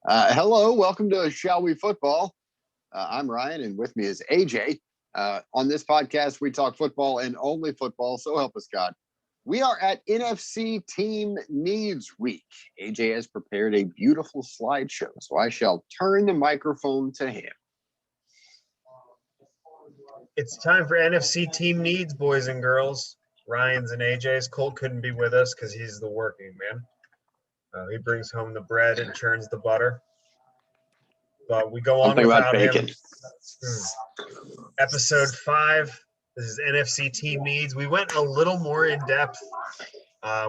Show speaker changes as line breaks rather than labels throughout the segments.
Hello, welcome to Shall We Football. I'm Ryan, and with me is AJ. On this podcast, we talk football and only football, so help us God. We are at NFC Team Needs Week. AJ has prepared a beautiful slideshow, so I shall turn the microphone to him.
It's time for NFC Team Needs, boys and girls. Ryan's and AJ's. Colt couldn't be with us because he's the working man. He brings home the bread and churns the butter. But we go on without him. Episode 5. This is NFC Team Needs. We went a little more in depth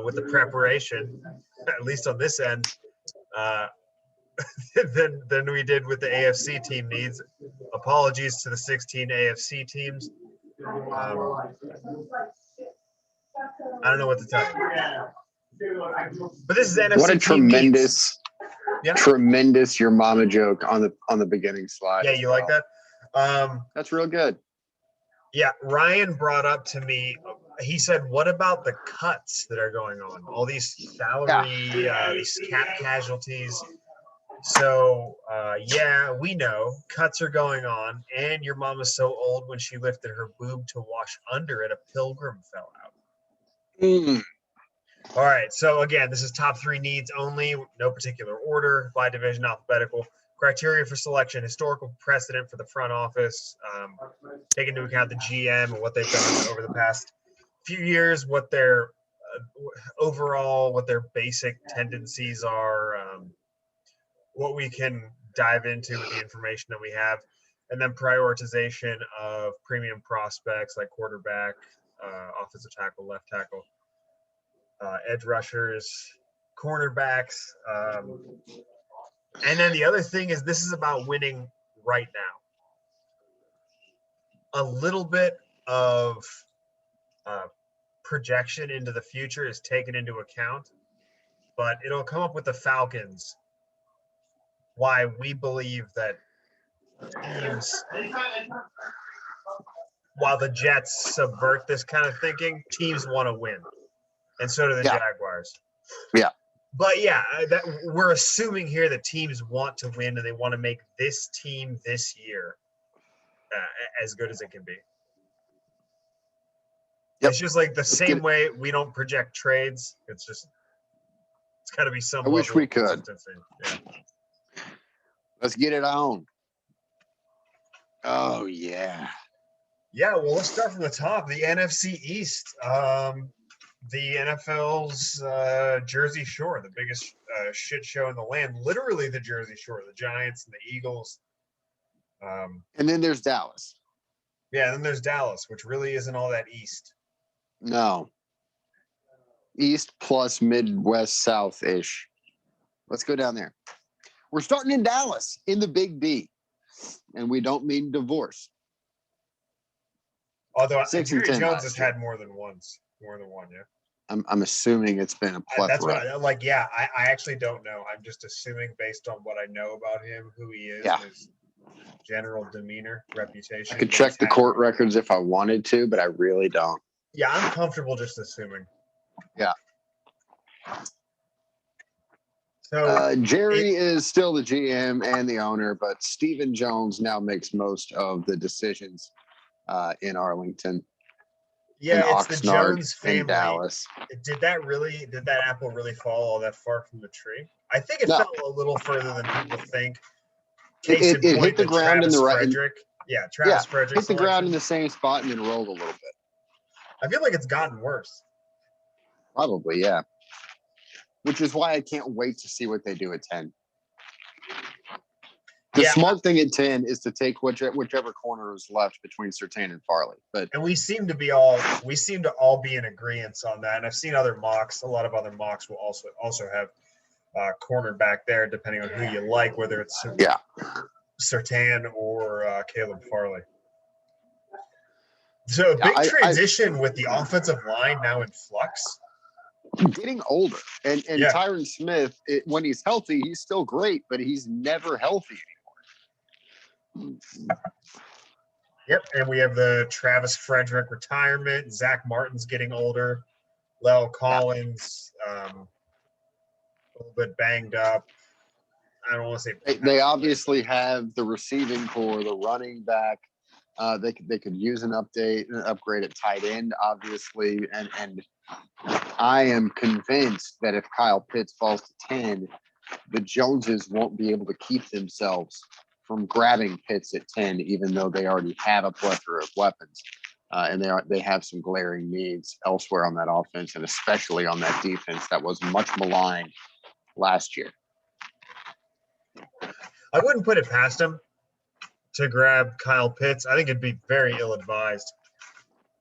with the preparation, at least on this end, than we did with the AFC Team Needs. Apologies to the 16 AFC teams. I don't know what to tell you. But this is NFC.
What a tremendous your mama joke on the beginning slide.
Yeah, you like that?
That's real good.
Yeah, Ryan brought up to me, he said, what about the cuts that are going on? All these salary, these cap casualties. So, we know cuts are going on, and your mom was so old when she lifted her boob to wash under it, a pilgrim fell out. All right, so again, this is top 3 needs only, no particular order, by division, alphabetical. Criteria for selection, historical precedent for the front office, take into account the GM and what they've done over the past few years, what their overall, what their basic tendencies are, what we can dive into with the information that we have, and then prioritization of premium prospects like quarterback, offensive tackle, left tackle, edge rushers, cornerbacks. And then the other thing is this is about winning right now. A little bit of projection into the future is taken into account, but it'll come up with the Falcons why we believe that teams, while the Jets subvert this kind of thinking, teams want to win. And so do the Jaguars.
Yeah.
But yeah, that we're assuming here that teams want to win and they want to make this team this year as good as it can be. Yep. It's just like the same way we don't project trades. It's got to be some.
I wish we could.
Yeah.
Let's get it on. Oh yeah.
Yeah. Well, let's start from the top. The NFC East. The NFL's Jersey Shore, the biggest shit show in the land. Literally the Jersey Shore, the Giants and the Eagles.
And then there's Dallas.
Yeah, and then there's Dallas, which really isn't all that East.
No. East plus Midwest South-ish. Let's go down there. We're starting in Dallas, in the Big D. And we don't mean divorce.
Although Jerry Jones has had more than one, yeah.
I'm assuming it's been a plethora.
That's what I actually don't know. I'm just assuming based on what I know about him, who he is, his general demeanor, reputation.
I could check the court records if I wanted to, but I really don't.
Yeah, I'm comfortable just assuming.
Yeah.
So
Jerry is still the GM and the owner, but Stephen Jones now makes most of the decisions in Arlington.
Yeah, it's the Jones family.
In Dallas.
Did that apple really fall all that far from the tree? I think it fell a little further than people think.
It hit the ground in the right.
Travis Frederick
hit the ground in the same spot and then rolled a little bit.
I feel like it's gotten worse.
Probably, yeah. Which is why I can't wait to see what they do at 10. The smart thing at 10 is to take whichever corner is left between Surtain and Farley. And
we seem to all be in agreement on that. And I've seen other mocks. A lot of other mocks will also have cornerback there, depending on who you like, whether it's Surtain or Caleb Farley. So big transition with the offensive line now in flux.
Getting older, and Tyron Smith, when he's healthy, he's still great, but he's never healthy anymore.
Yep, and we have the Travis Frederick retirement. Zach Martin's getting older. Lel Collins, a little bit banged up. I don't want to say
they obviously have the receiving core, the running back. They could use an upgrade at tight end, obviously, and I am convinced that if Kyle Pitts falls to 10, the Joneses won't be able to keep themselves from grabbing Pitts at 10, even though they already have a plethora of weapons. And they have some glaring needs elsewhere on that offense, and especially on that defense that was much maligned last year.
I wouldn't put it past him to grab Kyle Pitts. I think it'd be very ill-advised.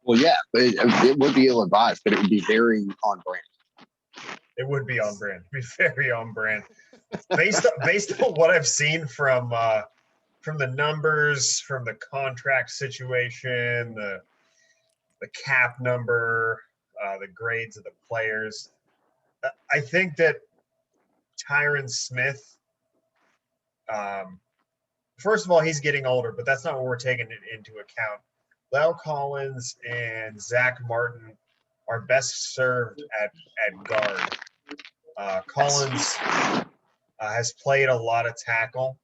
Well, yeah, but it would be ill-advised, but it would be very on brand.
It would be on brand. It'd be very on brand. Based on what I've seen from the numbers, from the contract situation, the cap number, the grades of the players, I think that Tyron Smith, first of all, he's getting older, but that's not what we're taking into account. Lyle Collins and Zach Martin are best served at guard. Collins has played a lot of tackle.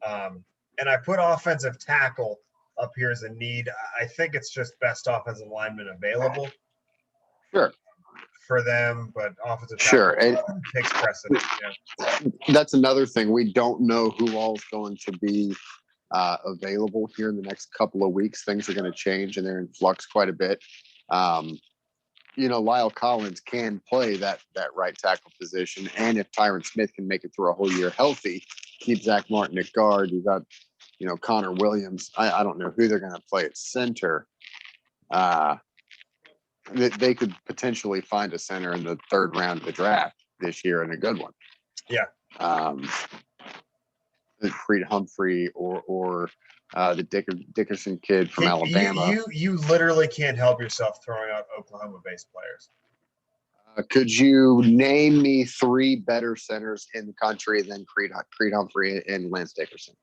And I put offensive tackle up here as a need. I think it's just best offensive lineman available.
Sure.
For them, but offensive
sure
tackle takes precedent. Yeah.
That's another thing. We don't know who all is going to be available here in the next couple of weeks. Things are going to change, and they're in flux quite a bit. Lyle Collins can play that right tackle position, and if Tyron Smith can make it through a whole year healthy, keep Zach Martin at guard. You got, Connor Williams. I don't know who they're going to play at center. They could potentially find a center in the third round of the draft this year, and a good one.
Yeah.
Creed Humphrey or the Dickerson kid from Alabama.
You literally can't help yourself throwing out Oklahoma-based players.
Could you name me 3 better centers in the country than Creed Humphrey and Lance Dickerson?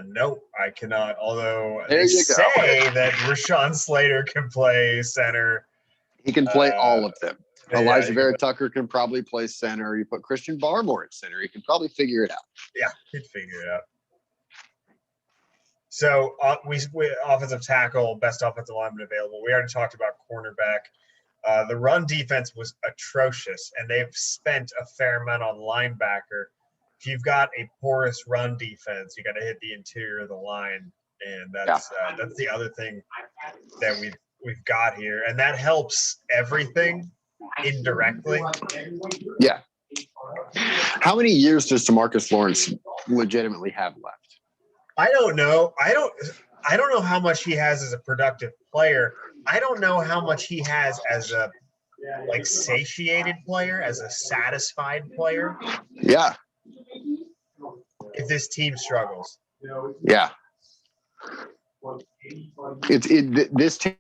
No, I cannot. Although
there
they say
go.
that Rashawn Slater can play center.
He can play all of them. Elijah Vera Tucker can probably play center. You put Christian Barmore at center, he can probably figure it out.
Yeah, he'd figure it out. So we offensive tackle, best offensive lineman available. We already talked about cornerback. The run defense was atrocious, and they've spent a fair amount on linebacker. If you've got a porous run defense, you got to hit the interior of the line, and that's the other thing that we've got here, and that helps everything indirectly.
Yeah. How many years does DeMarcus Lawrence legitimately have left?
I don't know. I don't know how much he has as a productive player. I don't know how much he has as a satiated player, as a satisfied player.
Yeah.
If this team struggles.
Yeah. This team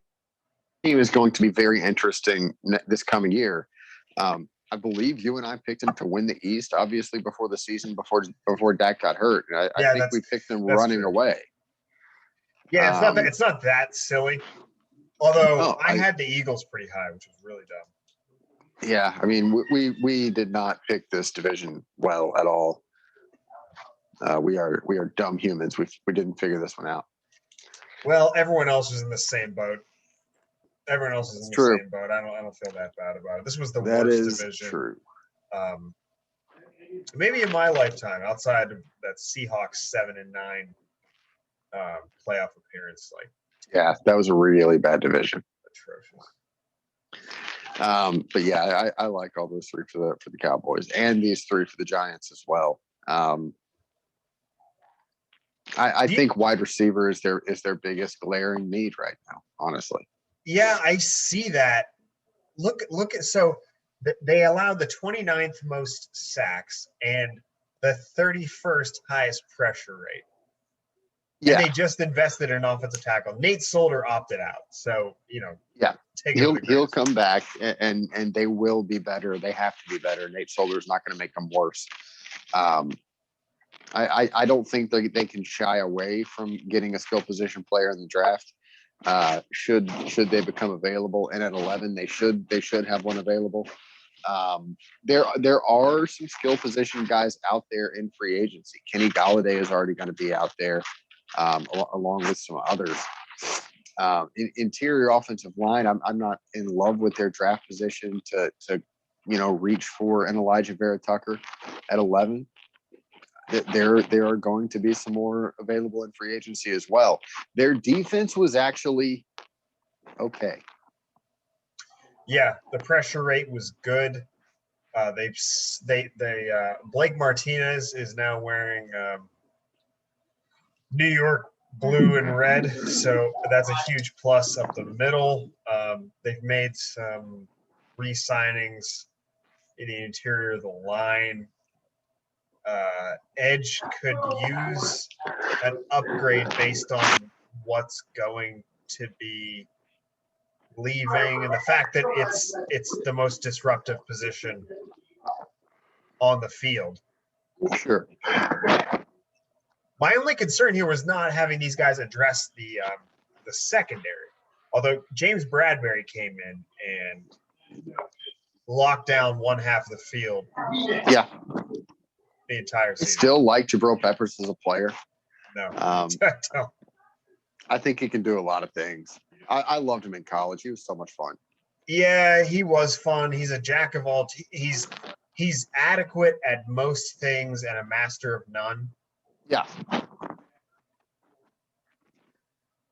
is going to be very interesting this coming year. I believe you and I picked him to win the East, obviously, before the season, before Dak got hurt. I think we picked them running away.
Yeah, it's not that silly. Although I had the Eagles pretty high, which was really dumb.
Yeah, I mean, we did not pick this division well at all. We are dumb humans. We didn't figure this one out.
Well, everyone else was in the same boat. Everyone else is in the same boat. I don't feel that bad about it. This was the worst division.
True.
Maybe in my lifetime, outside of that Seahawks 7-9 playoff appearance,
yeah, that was a really bad division.
Atrocious.
But yeah, I like all those 3 for the Cowboys, and these 3 for the Giants as well. I think wide receiver is their biggest glaring need right now, honestly.
Yeah, I see that. Look at they allowed the 29th most sacks and the 31st highest pressure rate. Yeah. And they just invested in an offensive tackle. Nate Solder opted out. So,
yeah, he'll come back and they will be better. They have to be better. Nate Solder is not going to make them worse. I don't think they can shy away from getting a skill position player in the draft. Should they become available, and at 11 they should have one available. There are some skill position guys out there in free agency. Kenny Galladay is already going to be out there, along with some others. Interior offensive line, I'm not in love with their draft position to reach for an Elijah Vera Tucker at 11. There are going to be some more available in free agency as well. Their defense was actually okay.
Yeah, the pressure rate was good. Blake Martinez is now wearing New York blue and red, so that's a huge plus up the middle. They've made some re-signings in the interior of the line. Edge could use an upgrade based on what's going to be leaving and the fact that it's the most disruptive position on the field.
Sure.
My only concern here was not having these guys address the secondary. Although James Bradbury came in and locked down one half of the field.
Yeah.
The entire season.
Still like Jabril Peppers as a player.
No.
I think he can do a lot of things. I loved him in college. He was so much fun.
Yeah, he was fun. He's a jack of all. He's adequate at most things and a master of none.
Yeah.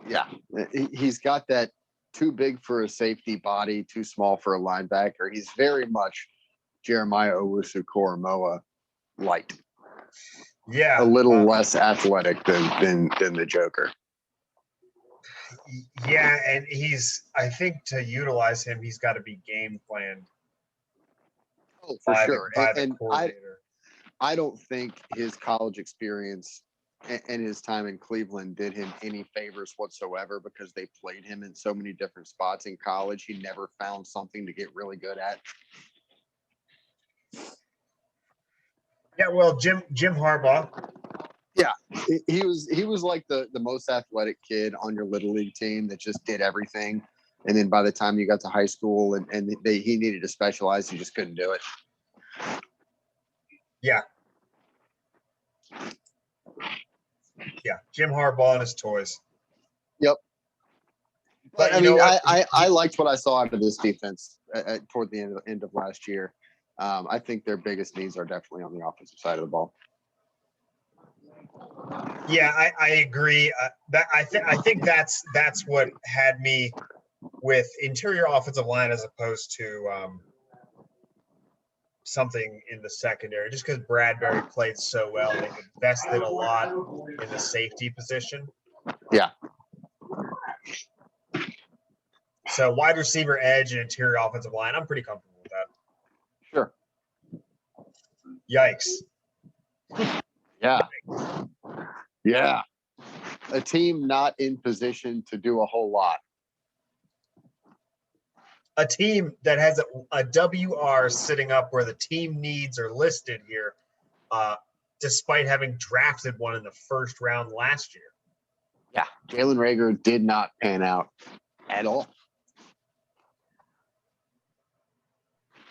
Yeah. He's got that too big for a safety body, too small for a linebacker. He's very much Jeremiah Owusu-Koramoah light.
Yeah.
A little less athletic than the Joker.
Yeah, and I think to utilize him, he's got to be game planned.
Oh, for sure.
By the coordinator.
I don't think his college experience and his time in Cleveland did him any favors whatsoever because they played him in so many different spots in college. He never found something to get really good at.
Yeah, well, Jim Harbaugh.
Yeah, he was like the most athletic kid on your little league team that just did everything. And then by the time you got to high school and he needed to specialize, he just couldn't do it.
Yeah. Yeah, Jim Harbaugh and his toys.
Yep. But I mean, I liked what I saw out of this defense toward the end of last year. I think their biggest needs are definitely on the offensive side of the ball.
Yeah, I agree. I think that's what had me with interior offensive line as opposed to something in the secondary, just because Bradbury played so well. They invested a lot in the safety position.
Yeah.
So wide receiver, edge, and interior offensive line, I'm pretty comfortable with that.
Sure.
Yikes.
Yeah. Yeah. A team not in position to do a whole lot.
A team that has a WR sitting up where the team needs are listed here, despite having drafted one in the first round last year.
Yeah. Jalen Reagor did not pan out at all.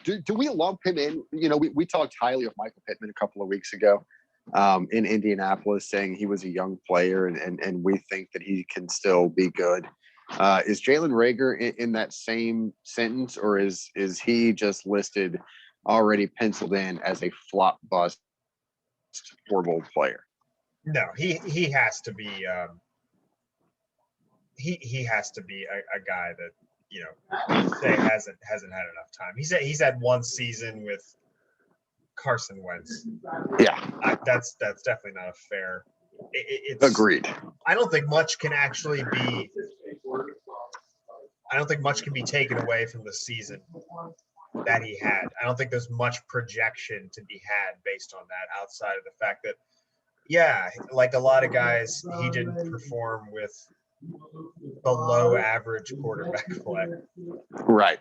Do we lump him in? You know, we talked highly of Michael Pittman a couple of weeks ago in Indianapolis, saying he was a young player and we think that he can still be good. Is Jalen Reagor in that same sentence, or is he just listed already penciled in as a flop bust portal player?
No, he has to be he has to be a guy that, you know, say hasn't had enough time. He's had one season with Carson Wentz.
Yeah,
that's definitely not a fair. It's
agreed.
I don't think much can be taken away from the season that he had. I don't think there's much projection to be had based on that, outside of the fact that, yeah, like a lot of guys, he didn't perform with below average quarterback play.
Right.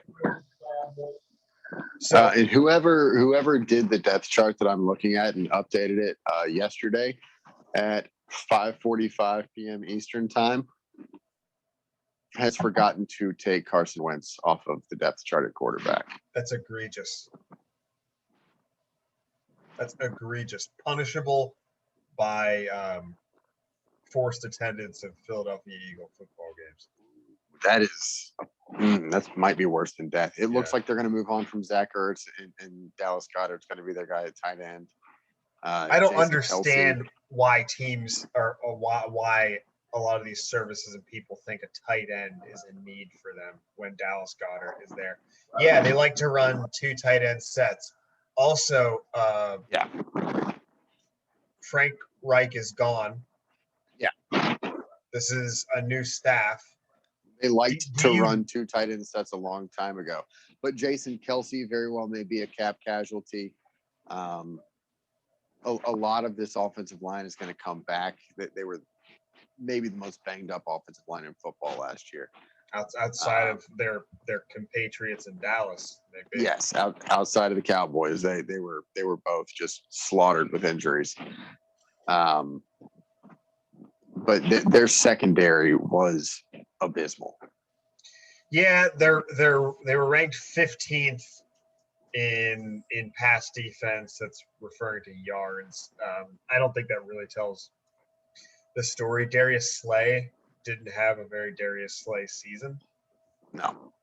So
and whoever did the depth chart that I'm looking at and updated it yesterday at 5:45 p.m. Eastern time, has forgotten to take Carson Wentz off of the depth chart at quarterback.
That's egregious. That's egregious. Punishable by forced attendance of Philadelphia Eagle football games.
That is, that might be worse than death. It looks like they're going to move on from Zach Ertz, and Dallas Goedert's going to be their guy at tight end.
I don't
Jason
understand
Kelce.
why teams are, or why a lot of these services and people think a tight end is a need for them when Dallas Goedert is there. Yeah, they like to run 2 tight end sets. Also, Frank Reich is gone.
Yeah.
This is a new staff.
They liked to run 2 tight end sets a long time ago. But Jason Kelce very well may be a cap casualty. A lot of this offensive line is going to come back. They were maybe the most banged up offensive line in football last year.
Outside of their compatriots in Dallas.
Yes, outside of the Cowboys, they were both just slaughtered with injuries. But their secondary was abysmal.
Yeah, they were ranked 15th in pass defense. That's referring to yards. I don't think that really tells the story. Darius Slay didn't have a very Darius Slay season.
No.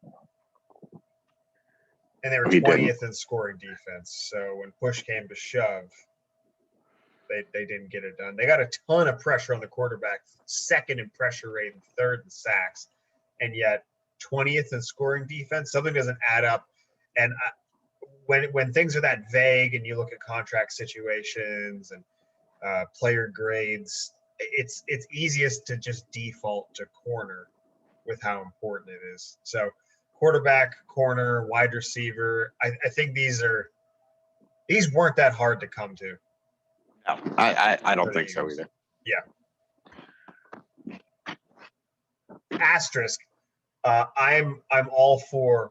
And they were 20th in scoring defense. So when push came to shove, they didn't get it done. They got a ton of pressure on the quarterback, 2nd in pressure rate and 3rd in sacks, and yet 20th in scoring defense. Something doesn't add up. And when things are that vague and you look at contract situations and player grades, it's easiest to just default to corner with how important it is. So quarterback, corner, wide receiver, I think these weren't that hard to come to.
No, I don't think so either.
Yeah. Asterisk. I'm all for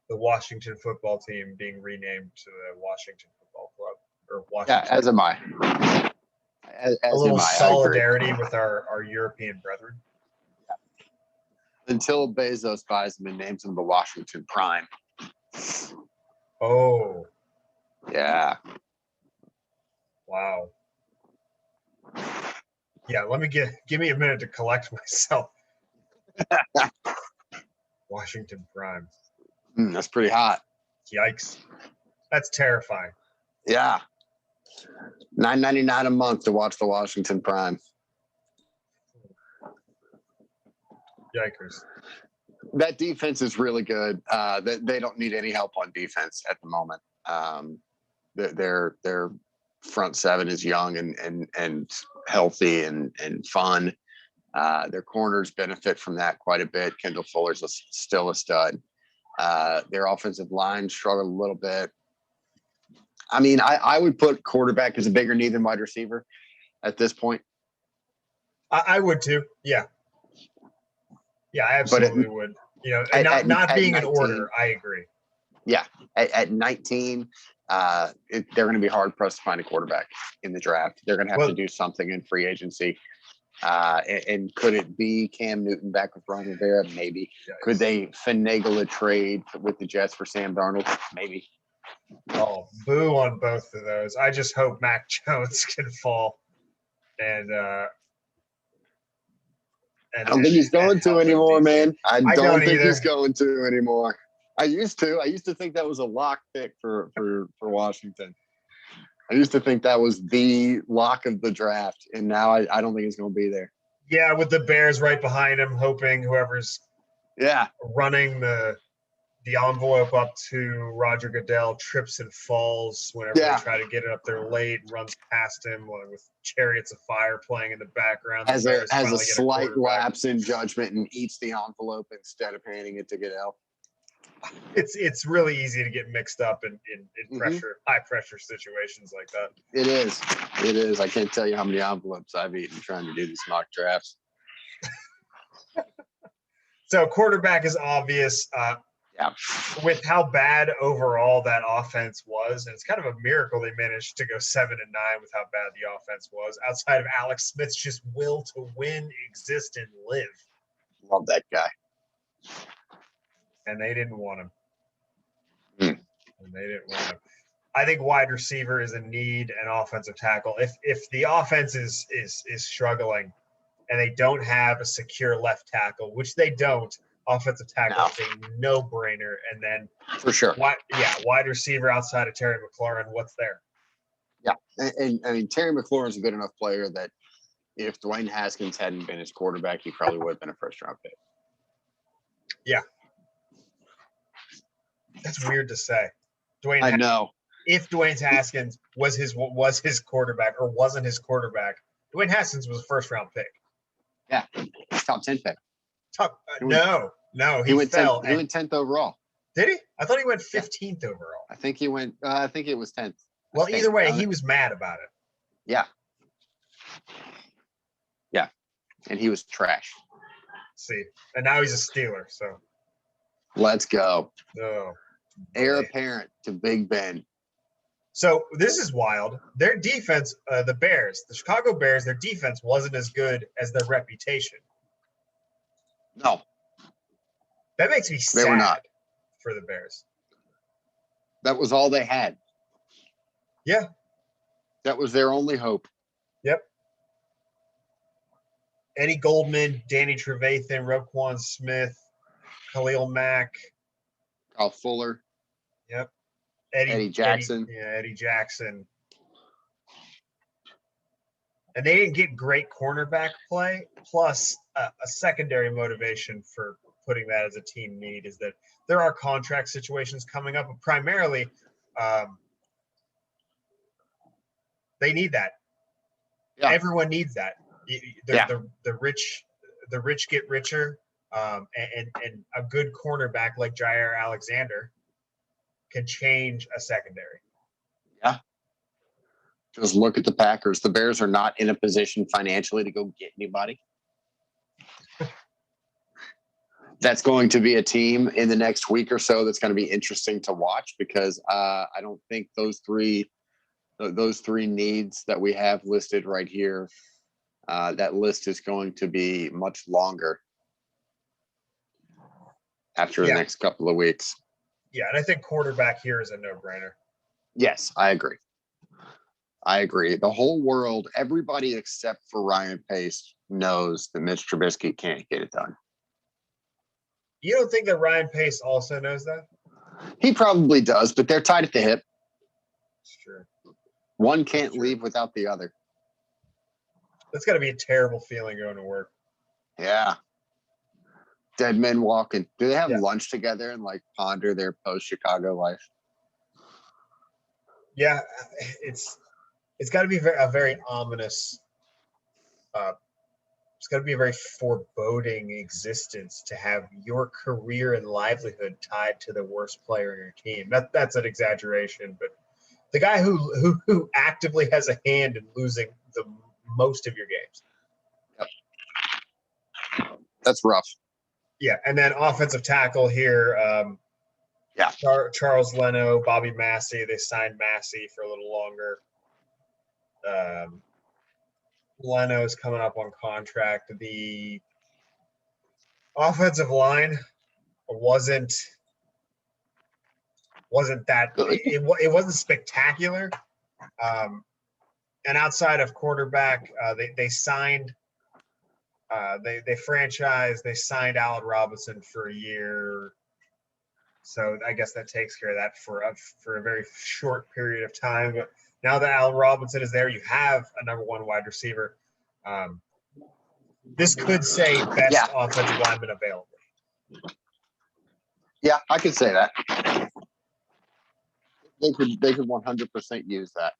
the Washington football team being renamed to the Washington Football Club or Washington.
Yeah, as am I.
A little solidarity with our European brethren.
Until Bezos buys them and names them the Washington Prime.
Oh.
Yeah.
Wow. Yeah, let me give me a minute to collect myself. Washington Prime.
That's pretty hot.
Yikes. That's terrifying.
Yeah. $9.99 a month to watch the Washington Prime.
Yikers.
That defense is really good. They don't need any help on defense at the moment. Their front 7 is young and healthy and fun. Their corners benefit from that quite a bit. Kendall Fuller's still a stud. Their offensive line struggled a little bit. I mean, I would put quarterback as a bigger need than wide receiver at this point.
I would too. Yeah. Yeah, I absolutely would. You know, not being 19, in order, I agree.
Yeah. At 19, they're going to be hard pressed to find a quarterback in the draft. They're going to have to do something in free agency. And could it be Cam Newton back with Ron Rivera? Maybe. Yikes. Could they finagle a trade with the Jets for Sam Darnold? Maybe.
Oh, boo on both of those. I just hope Mac Jones can fall. And
I don't think he's going to anymore, man. I don't think he's going to anymore. I used to think that was a lock pick for Washington. I used to think that was the lock of the draft, and now I don't think he's going to be there.
Yeah, with the Bears right behind him, hoping whoever's running the envelope up to Roger Goodell trips and falls whenever they try to get it up there late, runs past him with Chariots of Fire playing in the background.
Has a slight lapse in judgment and eats the envelope instead of handing it to Goodell.
It's really easy to get mixed up in pressure, high pressure situations like that.
It is. I can't tell you how many envelopes I've eaten trying to do these mock drafts.
So quarterback is obvious. With how bad overall that offense was, and it's kind of a miracle they managed to go 7-9 with how bad the offense was. Outside of Alex Smith's just will to win, exist, and live.
Love that guy.
and they didn't want him.
Hmm.
And they didn't want him. I think wide receiver is a need, and offensive tackle. If the offense is struggling, and they don't have a secure left tackle, which they don't, offensive tackle is a no-brainer. And then
For sure.
Wide receiver outside of Terry McLaurin, what's there?
Yeah, and I mean, Terry McLaurin's a good enough player that if Dwayne Haskins hadn't been his quarterback, he probably would have been a first-round pick.
Yeah. That's weird to say.
I know.
If Dwayne Haskins was his quarterback or wasn't his quarterback, Dwayne Haskins was a first-round pick.
Yeah, top 10 pick.
No, he
went
fell.
10th, he went 10th overall.
Did he? I thought he went 15th overall.
I think he went. I think it was 10th.
Well, either way, he was mad about it.
Yeah. Yeah, and he was trash.
See, and now he's a Steeler. So
let's go.
Oh,
heir apparent to Big Ben.
So this is wild. Their defense, the Bears, the Chicago Bears, their defense wasn't as good as their reputation.
No.
That makes me sad.
They were not.
For the Bears.
That was all they had.
Yeah.
That was their only hope.
Yep. Eddie Goldman, Danny Trevathan, Roquan Smith, Khalil Mack.
Kyle Fuller.
Yep.
Eddie Jackson.
Eddie Jackson. And they didn't get great cornerback play, plus a secondary motivation for putting that as a team need is that there are contract situations coming up, but primarily they need that. Yeah. Everyone needs that. The rich get richer, and a good cornerback like Jair Alexander can change a secondary.
Yeah. Just look at the Packers. The Bears are not in a position financially to go get anybody. That's going to be a team in the next week or so that's going to be interesting to watch because I don't think those three needs that we have listed right here, that list is going to be much longer after the next couple of weeks.
Yeah, and I think quarterback here is a no-brainer.
Yes, I agree. The whole world, everybody except for Ryan Pace knows that Mitch Trubisky can't get it done.
You don't think that Ryan Pace also knows that?
He probably does, but they're tied at the hip.
It's true.
One can't leave without the other.
That's got to be a terrible feeling going to work.
Yeah. Dead men walking. Do they have lunch together and like ponder their post-Chicago life?
Yeah, it's got to be a very ominous. It's got to be a very foreboding existence to have your career and livelihood tied to the worst player in your team. That's an exaggeration, but the guy who actively has a hand in losing the most of your games.
Yep. That's rough.
Yeah, and then offensive tackle here. Charles Leno, Bobby Massey. They signed Massey for a little longer. Leno's coming up on contract. The offensive line wasn't that good. It wasn't spectacular. And outside of quarterback, they signed. They franchised. They signed Allen Robinson for a year. So I guess that takes care of that for a very short period of time. But now that Allen Robinson is there, you have a number one wide receiver. This could say best offensive lineman available.
Yeah, I could say that. They could 100% use that.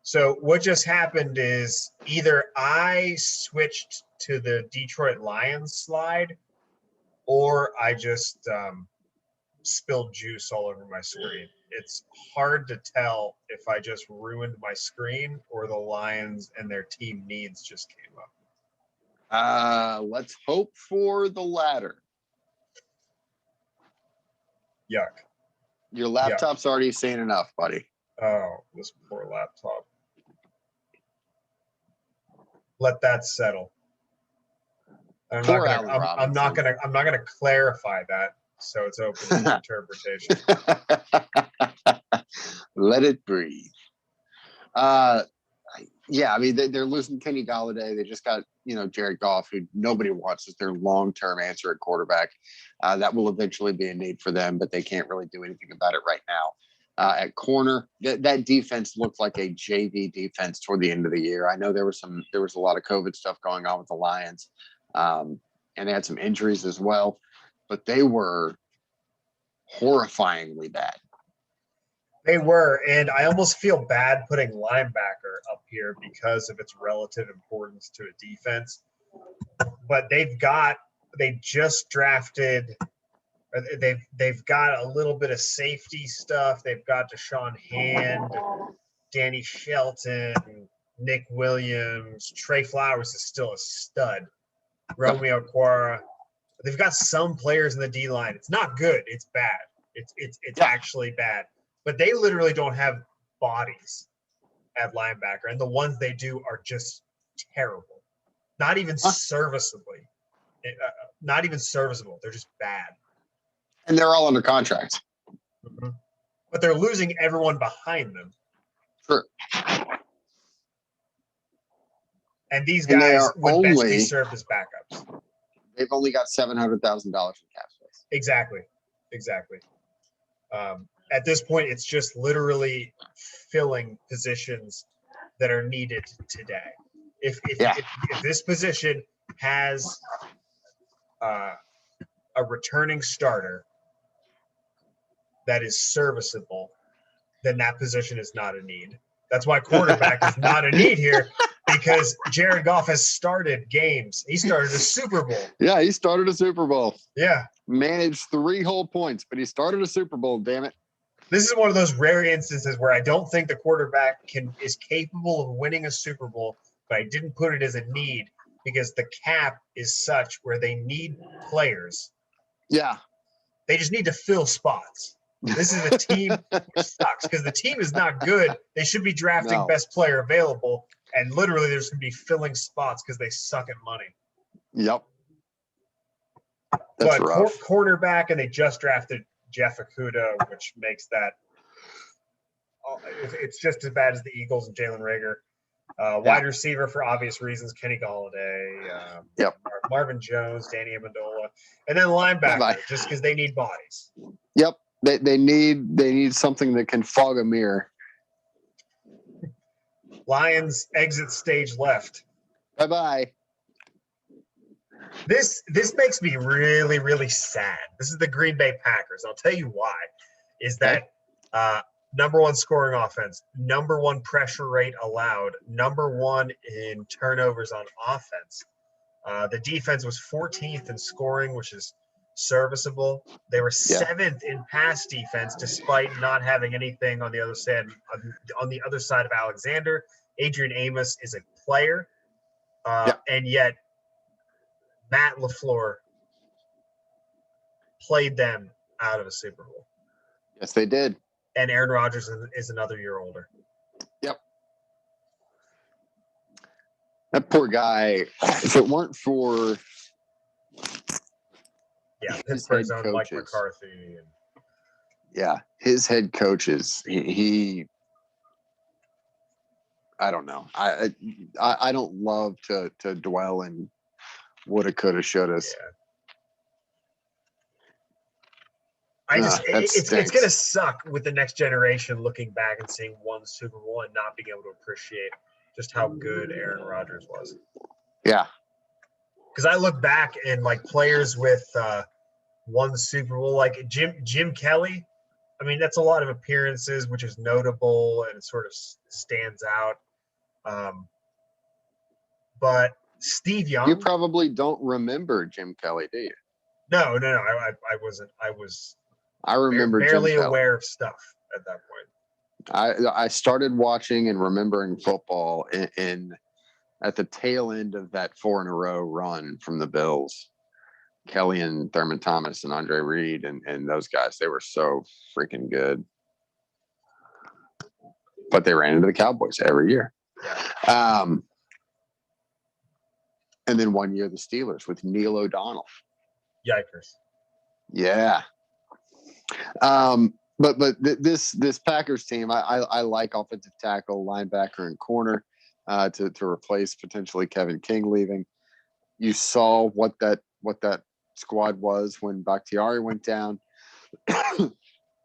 So what just happened is either I switched to the Detroit Lions slide, or I just spilled juice all over my screen. It's hard to tell if I just ruined my screen or the Lions and their team needs just came up.
Let's hope for the latter.
Yuck.
Your laptop's already seen enough, buddy.
Oh, this poor laptop. let that settle. I'm
Poor
not
Allen
gonna. I'm not
Robinson.
gonna. I'm not gonna clarify that. So it's open to interpretation.
Let it breathe. Yeah, I mean, they're losing Kenny Galladay. They just got, Jared Goff, who nobody wants as their long-term answer at quarterback. That will eventually be a need for them, but they can't really do anything about it right now. At corner, that defense looked like a JV defense toward the end of the year. I know there was a lot of COVID stuff going on with the Lions, and they had some injuries as well, but they were horrifyingly bad.
They were, and I almost feel bad putting linebacker up here because of its relative importance to a defense. But they just drafted. They've got a little bit of safety stuff. They've got Deshaun Hand, Danny Shelton, Nick Williams, Trey Flowers is still a stud. Romeo Quara. They've got some players in the D line. It's not good. It's bad. It's actually bad. But they literally don't have bodies at linebacker, and the ones they do are just terrible. Not even serviceably. Not even serviceable. They're just bad.
And they're all under contract.
Mm-hmm. But they're losing everyone behind them.
Sure.
And these guys would best be served as backups.
They've only got $700,000 in cap space.
Exactly. At this point, it's just literally filling positions that are needed today. If this position has a returning starter that is serviceable, then that position is not a need. That's why quarterback is not a need here, because Jared Goff has started games. He started a Super Bowl.
Yeah, he started a Super Bowl.
Yeah.
Managed 3 whole points, but he started a Super Bowl, damn it.
This is one of those rare instances where I don't think the quarterback is capable of winning a Super Bowl, but I didn't put it as a need because the cap is such where they need players.
Yeah.
They just need to fill spots. This is a team which sucks because the team is not good. They should be drafting best player available, and literally there's going to be filling spots because they suck at money.
Yep. That's rough.
Quarterback, and they just drafted Jeff Okudah, which makes that it's just as bad as the Eagles and Jalen Reagor. Wide receiver, for obvious reasons, Kenny Galladay, Marvin Jones, Danny Amendola, and then linebacker, just because they need bodies.
Yep, they need something that can fog a mirror.
Lions exit stage left.
Bye-bye.
This makes me really, really sad. This is the Green Bay Packers. I'll tell you why. Is that number 1 scoring offense, number 1 pressure rate allowed, number 1 in turnovers on offense. The defense was 14th in scoring, which is serviceable. They were 7th in pass defense, despite not having anything on the other side. On the other side of Alexander, Adrian Amos is a player, and yet Matt LaFleur played them out of a Super Bowl.
Yes, they did.
And Aaron Rodgers is another year older.
Yep. That poor guy, if it weren't for
Pittsburgh's own Mike McCarthy.
His head coaches, he I don't know. I don't love to dwell in woulda, coulda, shouldas.
Yeah. It's going to suck with the next generation looking back and seeing one Super Bowl and not being able to appreciate just how good Aaron Rodgers was.
Yeah.
Because I look back and like players with one Super Bowl, like Jim Kelly. I mean, that's a lot of appearances, which is notable and it sort of stands out. But Steve Young.
You probably don't remember Jim Kelly, do you?
No. I wasn't. I remember barely aware of stuff at that point.
I started watching and remembering football in at the tail end of that 4-in-a-row run from the Bills. Kelly and Thurman Thomas and Andre Reed and those guys, they were so freaking good. But they ran into the Cowboys every year. And then 1 year the Steelers with Neil O'Donnell.
Yikers.
Yeah. But this Packers team, I like offensive tackle, linebacker, and corner to replace potentially Kevin King leaving. You saw what that squad was when Bakhtiari went down.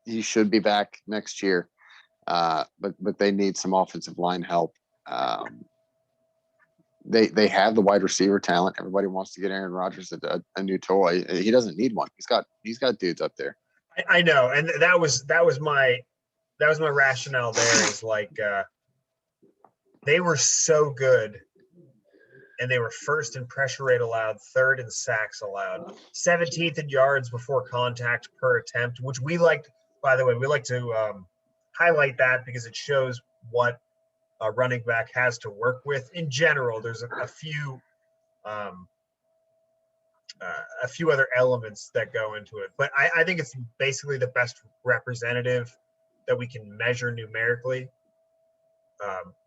He should be back next year, but they need some offensive line help. They have the wide receiver talent. Everybody wants to get Aaron Rodgers a new toy. He doesn't need one. He's got dudes up there.
I know, and that was my rationale. There is like they were so good, and they were first in pressure rate allowed, third in sacks allowed, 17th in yards before contact per attempt, which we liked. By the way, we like to highlight that because it shows what a running back has to work with. In general, there's a few other elements that go into it, but I think it's basically the best representative that we can measure numerically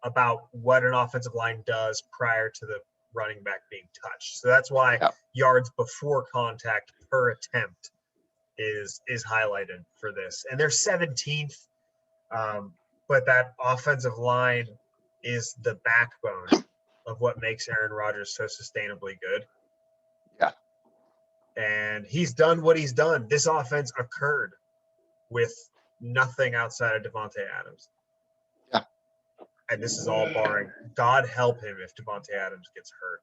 about what an offensive line does prior to the running back being touched. So that's why yards before contact per attempt is highlighted for this. And they're 17th, but that offensive line is the backbone of what makes Aaron Rodgers so sustainably good.
Yeah.
And he's done what he's done. This offense occurred with nothing outside of Devontae Adams.
Yeah.
And this is all barring, God help him if Devontae Adams gets hurt.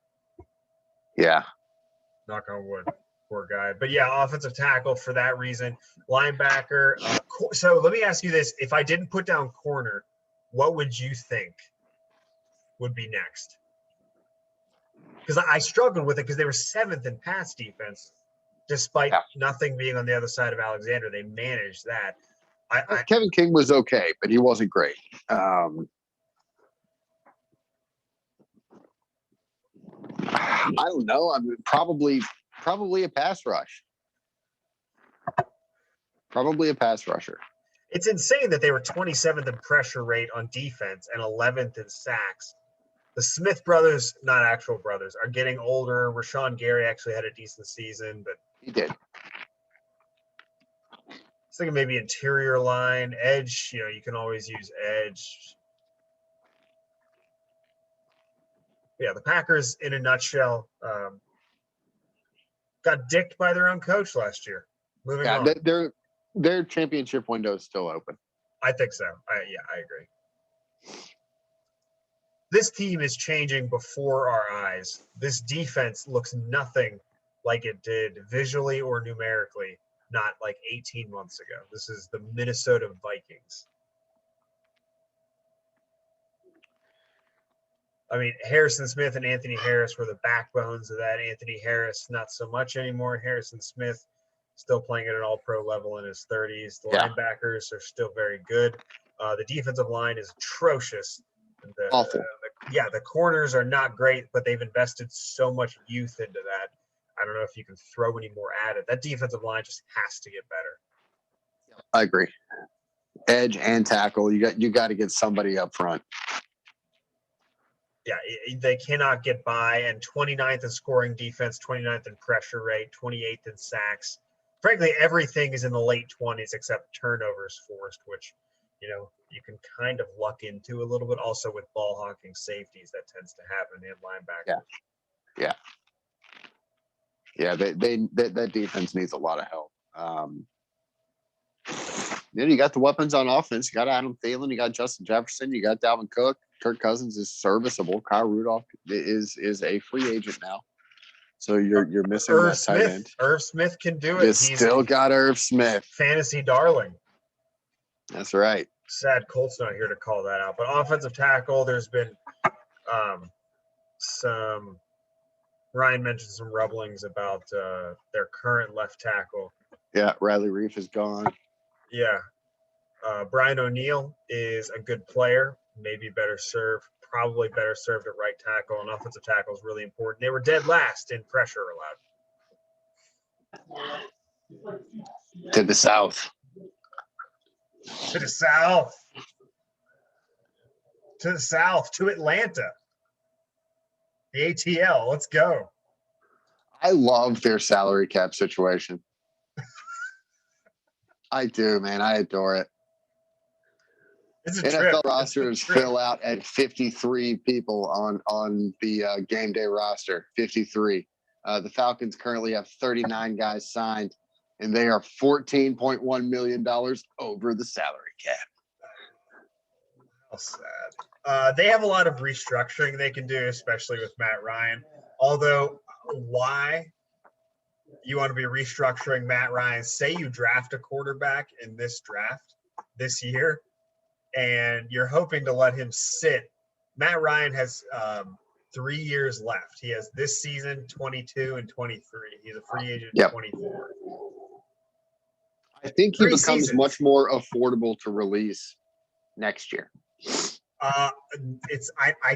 Yeah.
Knock on wood. Poor guy. But yeah, offensive tackle for that reason. Linebacker. So let me ask you this. If I didn't put down corner, what would you think would be next? Because I struggled with it because they were 7th in pass defense, despite nothing being on the other side of Alexander. They managed that.
Kevin King was okay, but he wasn't great. I don't know. I mean, probably a pass rush. Probably a pass rusher.
It's insane that they were 27th in pressure rate on defense and 11th in sacks. The Smith brothers, not actual brothers, are getting older. Rashawn Gary actually had a decent season, but
he did.
I was thinking maybe interior line, edge. You can always use edge. Yeah, the Packers, in a nutshell, got dicked by their own coach last year. Moving on.
Their championship window is still open.
I think so. I agree. This team is changing before our eyes. This defense looks nothing like it did visually or numerically, not like 18 months ago. This is the Minnesota Vikings. I mean, Harrison Smith and Anthony Harris were the backbones of that. Anthony Harris, not so much anymore. Harrison Smith still playing at an all-pro level in his 30s. The linebackers are still very good. The defensive line is atrocious.
Awful.
The corners are not great, but they've invested so much youth into that. I don't know if you can throw any more at it. That defensive line just has to get better.
I agree. Edge and tackle. You got to get somebody up front.
Yeah, they cannot get by. And 29th in scoring defense, 29th in pressure rate, 28th in sacks. Frankly, everything is in the late 20s except turnovers forced, which, you can kind of luck into a little bit. Also with ball hawking safeties, that tends to happen in linebackers.
Yeah. That defense needs a lot of help. You got the weapons on offense. You got Adam Thielen. You got Justin Jefferson. You got Dalvin Cook. Kirk Cousins is serviceable. Kyle Rudolph is a free agent now. So you're missing that tight end.
Irv Smith can do it.
You still got Irv Smith.
Fantasy darling.
That's right.
Sad Colt's not here to call that out. But offensive tackle, there's been some – Ryan mentioned some rumblings about their current left tackle.
Yeah, Riley Reef is gone.
Yeah. Brian O'Neill is a good player, maybe probably better served at right tackle, and offensive tackle is really important. They were dead last in pressure allowed.
To the south.
To the south. To the south. To Atlanta. The ATL. Let's go.
I love their salary cap situation. I do, man. I adore it.
It's a
NFL
trip.
rosters fill out at 53 people on the game day roster. 53. The Falcons currently have 39 guys signed, and they are $14.1 million over the salary cap.
How sad. They have a lot of restructuring they can do, especially with Matt Ryan. Although, why you want to be restructuring Matt Ryan? Say you draft a quarterback in this draft this year, and you're hoping to let him sit. Matt Ryan has 3 years left. He has this season, 22 and 23. He's a free agent in 24.
I think he
Three
becomes
seasons.
much more affordable to release next year.
I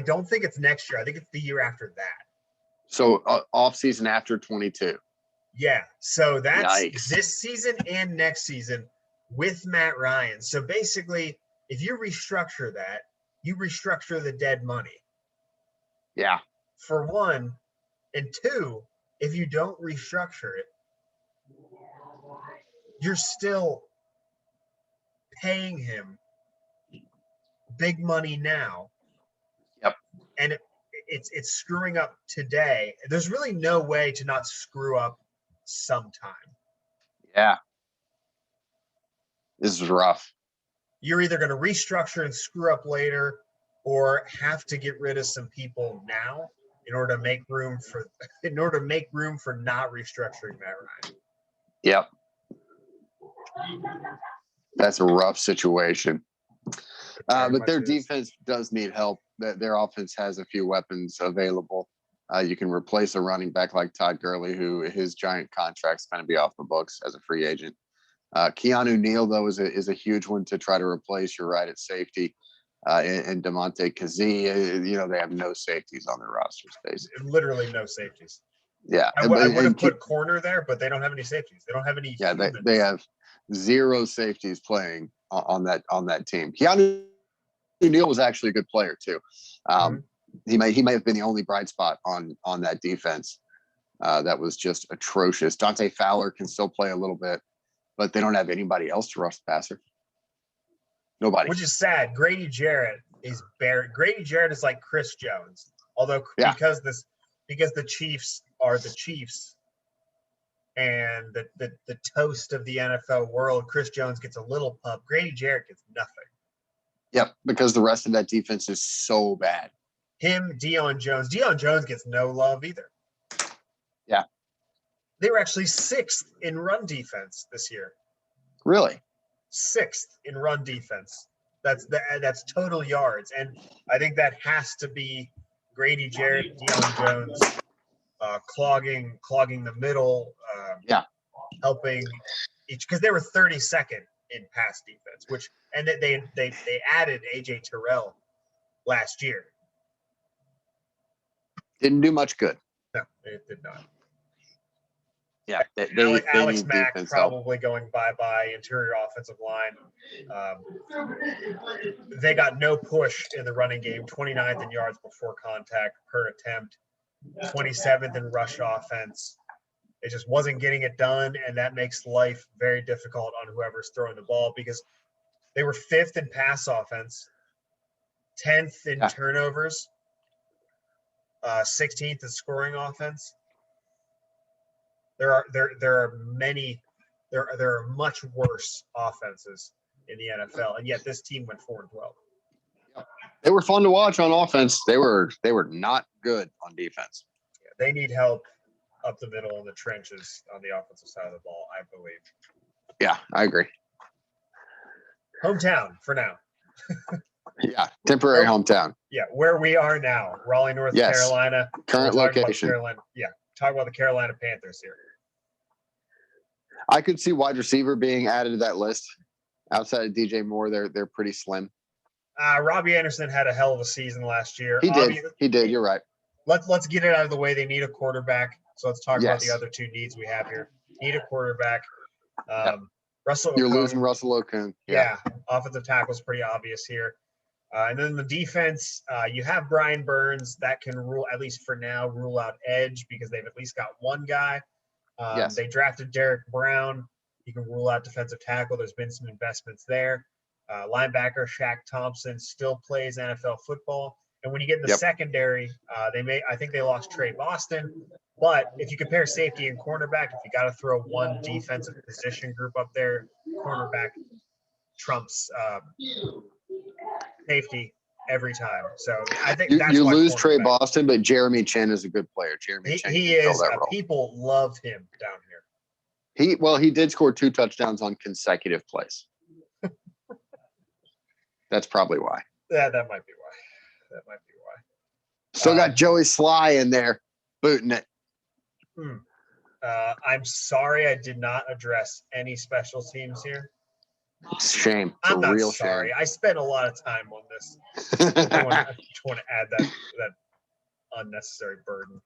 don't think it's next year. I think it's the year after that.
So off season after 22.
Yeah. So that's
Yikes.
this season and next season with Matt Ryan. So basically, if you restructure that, you restructure the dead money.
Yeah.
For one. And two, if you don't restructure it, you're still paying him big money now.
Yep.
And it's screwing up today. There's really no way to not screw up sometime.
Yeah. This is rough.
You're either going to restructure and screw up later, or have to get rid of some people now in order to make room for not restructuring Matt Ryan.
Yep. That's a rough situation. But their defense does need help. Their offense has a few weapons available. You can replace a running back like Todd Gurley, who his giant contract's going to be off the books as a free agent. Keanu Neal, though, is a huge one to try to replace. You're right at safety. And DeMonte Kazee, they have no safeties on their rosters, basically.
Literally no safeties.
Yeah.
I would have put corner there, but they don't have any safeties. They don't have any.
Yeah, they have zero safeties playing on that team. Keanu Neal was actually a good player too. He may have been the only bright spot on that defense. That was just atrocious. Dante Fowler can still play a little bit, but they don't have anybody else to rush the passer. Nobody.
Which is sad. Grady Jarrett is buried. Grady Jarrett is like Chris Jones, although because the Chiefs are the Chiefs and the toast of the NFL world, Chris Jones gets a little pub. Grady Jarrett gets nothing.
Yep, because the rest of that defense is so bad.
Him, Deion Jones. Deion Jones gets no love either.
Yeah.
They were actually 6th in run defense this year.
Really?
6th in run defense. That's total yards. And I think that has to be Grady Jarrett, Deion Jones, clogging the middle, helping each, because they were 32nd in pass defense, and they added AJ Terrell last year.
Didn't do much good.
No, it did not.
Yeah,
Alex Mack probably going bye-bye, interior offensive line. They got no push in the running game, 29th in yards before contact per attempt, 27th in rush offense. It just wasn't getting it done, and that makes life very difficult on whoever's throwing the ball, because they were 5th in pass offense, 10th in turnovers, 16th in scoring offense. There are much worse offenses in the NFL, and yet this team went 4-12.
They were fun to watch on offense. They were not good on defense.
Yeah, they need help up the middle in the trenches on the offensive side of the ball, I believe.
Yeah, I agree.
Hometown for now.
Yeah, temporary hometown.
Yeah, where we are now, Raleigh, North Carolina.
Current location.
Talk about the Carolina Panthers here.
I could see wide receiver being added to that list. Outside of DJ Moore, they're pretty slim.
Robbie Anderson had a hell of a season last year.
He did. You're right.
Let's get it out of the way. They need a quarterback. So let's talk about the other two needs we have here. Need a quarterback. Russell Okung.
You're losing Russell Okung.
Yeah. Offensive tackle is pretty obvious here. And then the defense, you have Brian Burns that can rule, at least for now, rule out edge because they've at least got one guy.
Yes.
They drafted Derek Brown. You can rule out defensive tackle. There's been some investments there. Linebacker Shaq Thompson still plays NFL football. And when you get in the secondary, I think they lost Trey Boston. But if you compare safety and cornerback, if you got to throw one defensive position group up there, cornerback trumps safety every time. So I think that's
you
why
lose Trey Boston, but Jeremy Chin is a good player.
He is. People love him down
here. He did score 2 touchdowns on consecutive plays. That's probably why.
That might be why.
Still got Joey Sly in there booting it.
I'm sorry I did not address any special teams here.
It's a shame. It's
I'm
a
not
real
sorry.
shame.
I spent a lot of time on this. I just want to add that unnecessary burden.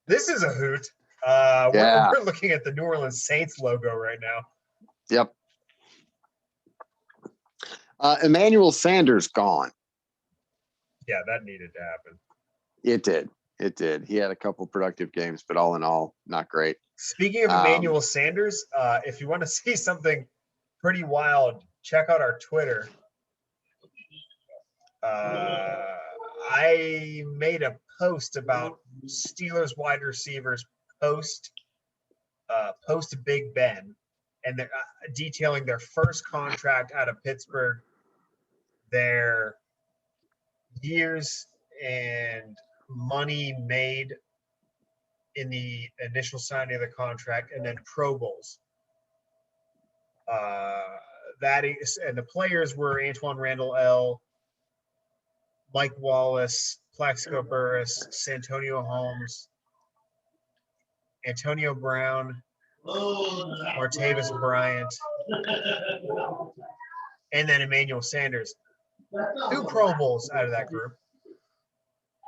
This is a hoot. We're looking at the New Orleans Saints logo right now.
Yep. Emmanuel Sanders gone.
Yeah, that needed to happen.
It did. He had a couple productive games, but all in all, not great.
Speaking of Emmanuel Sanders, if you want to see something pretty wild, check out our Twitter. I made a post about Steelers wide receivers post Big Ben, and they're detailing their first contract out of Pittsburgh, their years and money made in the initial signing of the contract, and then Pro Bowls. And the players were Antoine Randall L., Mike Wallace, Plaxico Burress, Santonio Holmes, Antonio Brown, Martavis Bryant, and then Emmanuel Sanders. 2 Pro Bowls out of that group.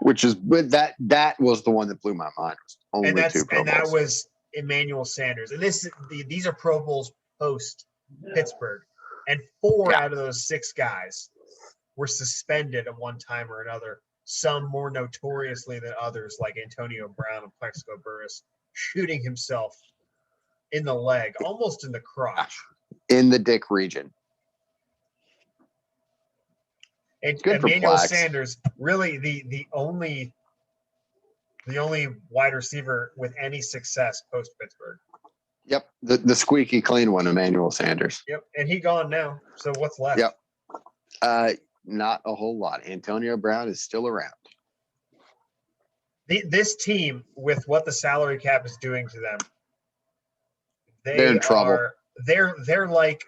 Which is, but that was the one that blew my mind. Only 2 Pro Bowls.
That was Emmanuel Sanders. And these are Pro Bowls post Pittsburgh. And 4 out of those 6 guys were suspended at one time or another, some more notoriously than others, like Antonio Brown and Plaxico Burress, shooting himself in the leg, almost in the crotch.
In the dick region.
And Emmanuel Sanders, really the only wide receiver with any success post Pittsburgh.
Yep, the squeaky clean one, Emmanuel Sanders.
Yep, and he gone now. So what's left?
Yep, not a whole lot. Antonio Brown is still around.
This team, with what the salary cap is doing to them,
they're in trouble.
They're like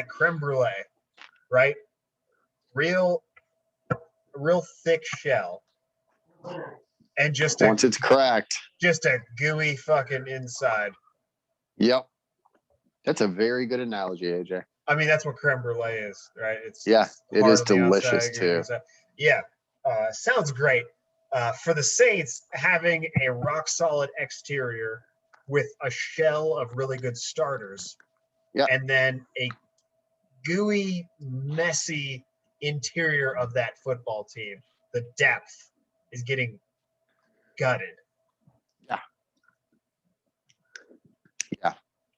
creme brulee, right? Real thick shell, and once
it's cracked,
just a gooey fucking inside.
Yep, that's a very good analogy, AJ.
I mean, that's what creme brulee is, right?
It is delicious too.
Yeah, sounds great. For the Saints, having a rock solid exterior with a shell of really good starters, and then a gooey, messy interior of that football team, the depth is getting gutted.
Yeah.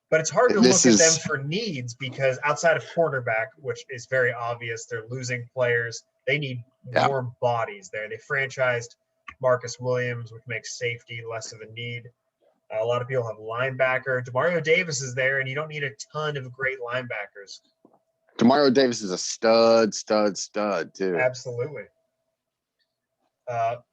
But it's hard to look at them for needs because outside of quarterback, which is very obvious, they're losing players. They need more bodies there. They franchised Marcus Williams, which makes safety less of a need. A lot of people have linebacker. Demario Davis is there, and you don't need a ton of great linebackers.
Demario Davis is a stud too.
Absolutely.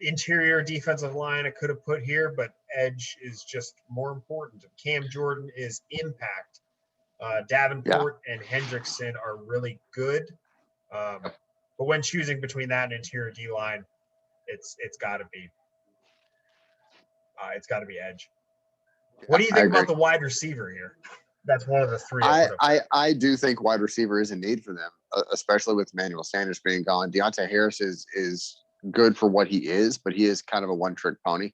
Interior defensive line I could have put here, but edge is just more important. Cam Jordan is impact. Davenport and Hendrickson are really good. But when choosing between that and interior D line, it's got to be edge. What do you think about the wide receiver here? That's one of the 3.
I do think wide receiver is a need for them, especially with Emmanuel Sanders being gone. Deontay Harris is good for what he is, but he is kind of a one-trick pony.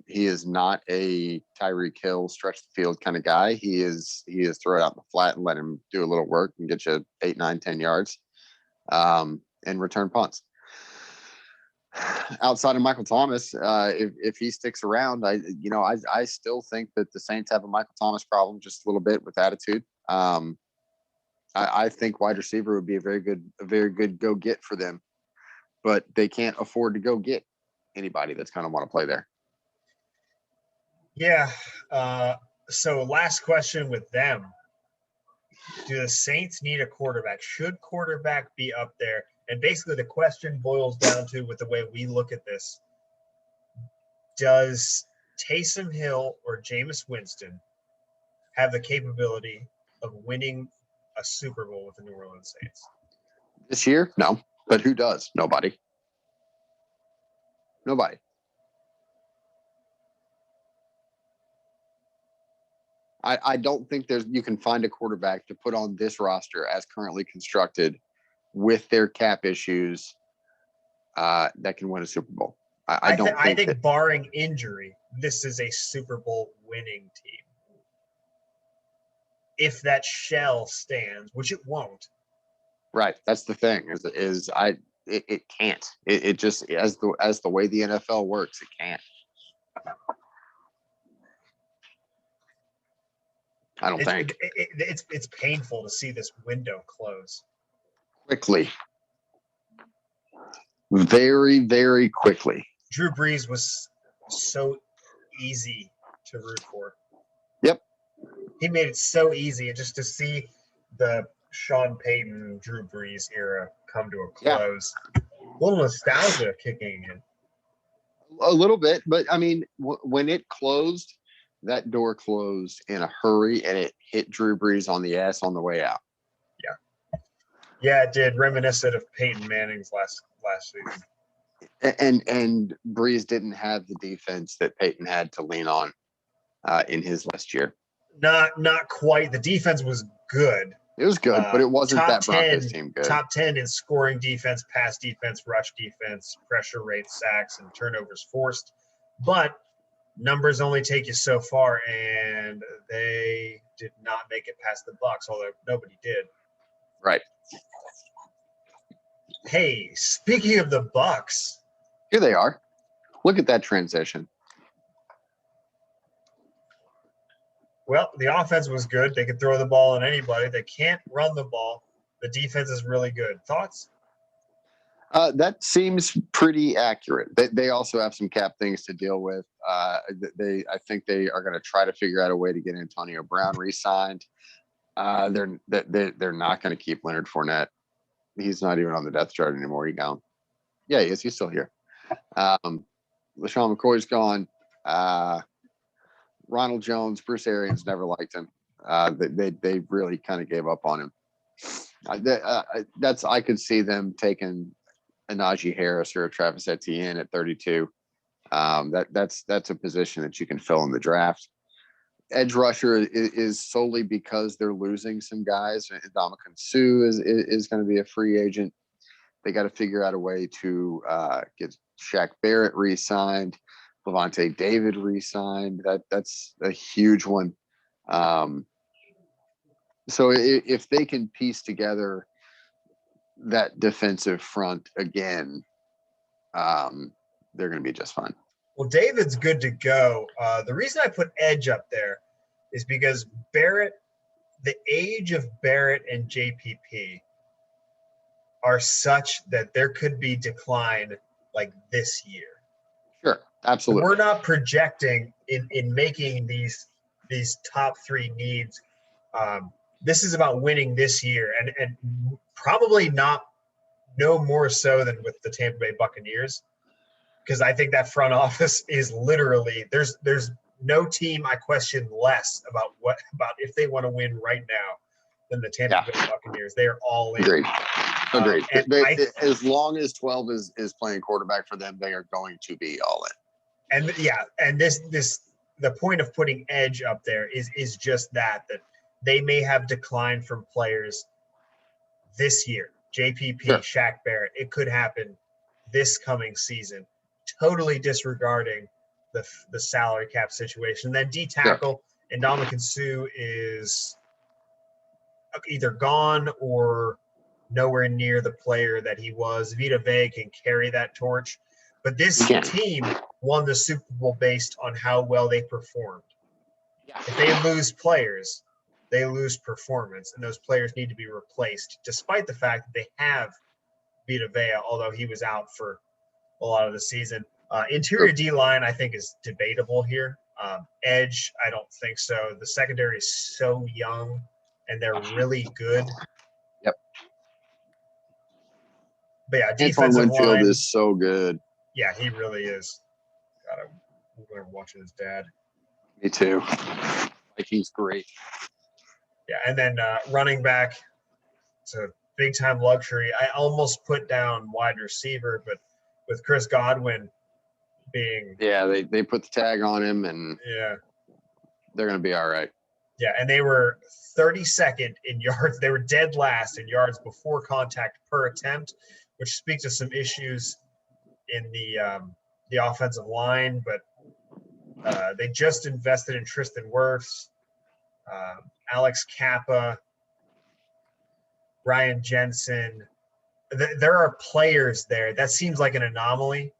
He is not a Tyreek Hill stretch the field kind of guy. He is throw it out in the flat and let him do a little work and get you 8, 9, 10 yards. and return punts. Outside of Michael Thomas, if he sticks around, I still think that the Saints have a Michael Thomas problem, just a little bit with attitude. I think wide receiver would be a very good go get for them, but they can't afford to go get anybody that's going to want to play there.
Yeah. So last question with them. Do the Saints need a quarterback? Should quarterback be up there? And basically the question boils down to, with the way we look at this, does Taysom Hill or Jameis Winston have the capability of winning a Super Bowl with the New Orleans Saints?
This year? No. But who does? Nobody. I don't think you can find a quarterback to put on this roster as currently constructed with their cap issues that can win a Super Bowl. I think
barring injury, this is a Super Bowl winning team. If that shell stands, which it won't.
Right. That's the thing. It can't. It just, as the way the NFL works, it can't. I don't think.
It's painful to see this window close
quickly. Very, very quickly.
Drew Brees was so easy to root for.
Yep.
He made it so easy, and just to see the Sean Payton, Drew Brees era come to a close. Yeah. A little nostalgia kicking in.
A little bit, but I mean, when it closed, that door closed in a hurry, and it hit Drew Brees on the ass on the way out.
Yeah, it did. Reminiscent of Peyton Manning's last season.
And Brees didn't have the defense that Peyton had to lean on in his last year.
Not quite. The defense was good.
It was good, but it wasn't that Broncos team good.
Top 10 in scoring defense, pass defense, rush defense, pressure rate, sacks, and turnovers forced. But numbers only take you so far, and they did not make it past the Bucs, although nobody did.
Right.
Hey, speaking of the Bucs,
here they are. Look at that transition.
Well, the offense was good. They could throw the ball on anybody. They can't run the ball. The defense is really good. Thoughts?
That seems pretty accurate. They also have some cap things to deal with. I think they are going to try to figure out a way to get Antonio Brown re-signed. They're not going to keep Leonard Fournette. He's not even on the depth chart anymore. He's gone. Yeah, he is. He's still here. LaShawn McCoy's gone. Ronald Jones, Bruce Arians never liked him. They really kind of gave up on him. I could see them taking a Najee Harris or a Travis Etienne at 32. That's a position that you can fill in the draft. Edge rusher is solely because they're losing some guys. Ndamukong Suh is going to be a free agent. They got to figure out a way to get Shaq Barrett re-signed, Levante David re-signed. That's a huge one. So if they can piece together that defensive front again, they're going to be just fine.
Well, David's good to go. The reason I put edge up there is because Barrett, the age of Barrett and JPP are such that there could be decline like this year.
Sure, absolutely.
We're not projecting in making these top three needs. This is about winning this year, and probably no more so than with the Tampa Bay Buccaneers, because I think that front office is literally there's no team I question less about if they want to win right now than the Tampa Bay Buccaneers. They are all in.
Agreed. As long as 12 is playing quarterback for them, they are going to be all in.
And this the point of putting edge up there is just that they may have declined from players this year. JPP, sure. Shaq Barrett. It could happen this coming season. Totally disregarding the salary cap situation. Then D tackle and Ndamukong Suh is either gone or nowhere near the player that he was. Vita Vea can carry that torch. But this team won the Super Bowl based on how well they performed. If they lose players, they lose performance, and those players need to be replaced, despite the fact that they have Vita Vea, although he was out for a lot of the season. Interior D-line, I think, is debatable here. Edge, I don't think so. The secondary is so young, and they're really good.
Yep.
But yeah,
Antoine
defensive
Winfield
line
is so good.
Yeah, he really is. God, I'm watching his dad.
Me too. Like, he's great.
Yeah, and then running back, it's a big-time luxury. I almost put down wide receiver, but with Chris Godwin being –
Yeah, they put the tag on him, and they're going to be all right.
Yeah, and they were 32nd in yards. They were dead last in yards before contact per attempt, which speaks to some issues in the offensive line. But they just invested in Tristan Wirfs, Alex Kappa, Ryan Jensen. There are players there. That seems like an anomaly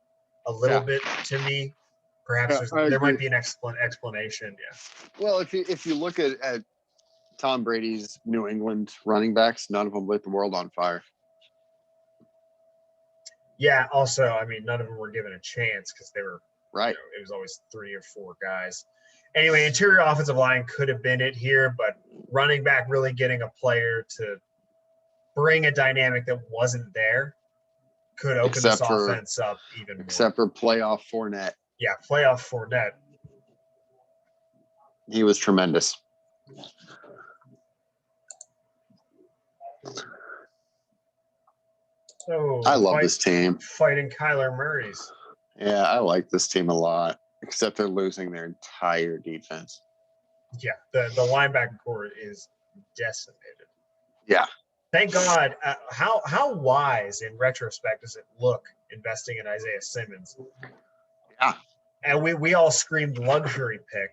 a little bit to me. Perhaps there might be an explanation. Yeah.
Well, if you look at Tom Brady's New England running backs, none of them lit the world on fire.
Yeah. Also, I mean, none of them were given a chance because they were
right.
It was always 3 or 4 guys. Anyway, interior offensive line could have been it here, but running back really getting a player to bring a dynamic that wasn't there could open this offense up even more.
Except for playoff Fournette.
Yeah, playoff Fournette.
He was tremendous.
So
I love this team.
Fighting Kyler Murray's.
Yeah, I like this team a lot, except they're losing their entire defense.
Yeah, the linebacker core is decimated.
Yeah.
Thank God. How wise, in retrospect, does it look investing in Isaiah Simmons?
Yeah.
And we all screamed luxury pick.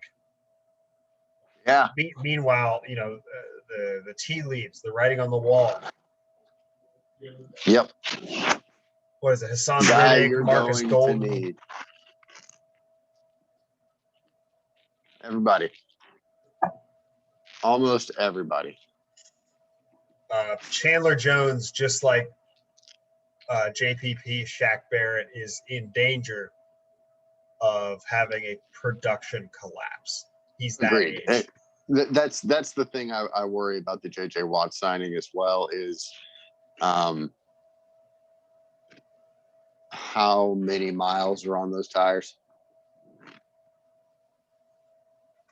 Yeah.
Meanwhile, the tea leaves, the writing on the wall.
Yep.
What is it? Hassan Reddick, Marcus Golden.
Everybody. Almost everybody.
Chandler Jones, just like JPP, Shaq Barrett, is in danger of having a production collapse. He's that
Agreed.
age.
That's the thing I worry about the J.J. Watt signing as well is how many miles are on those tires.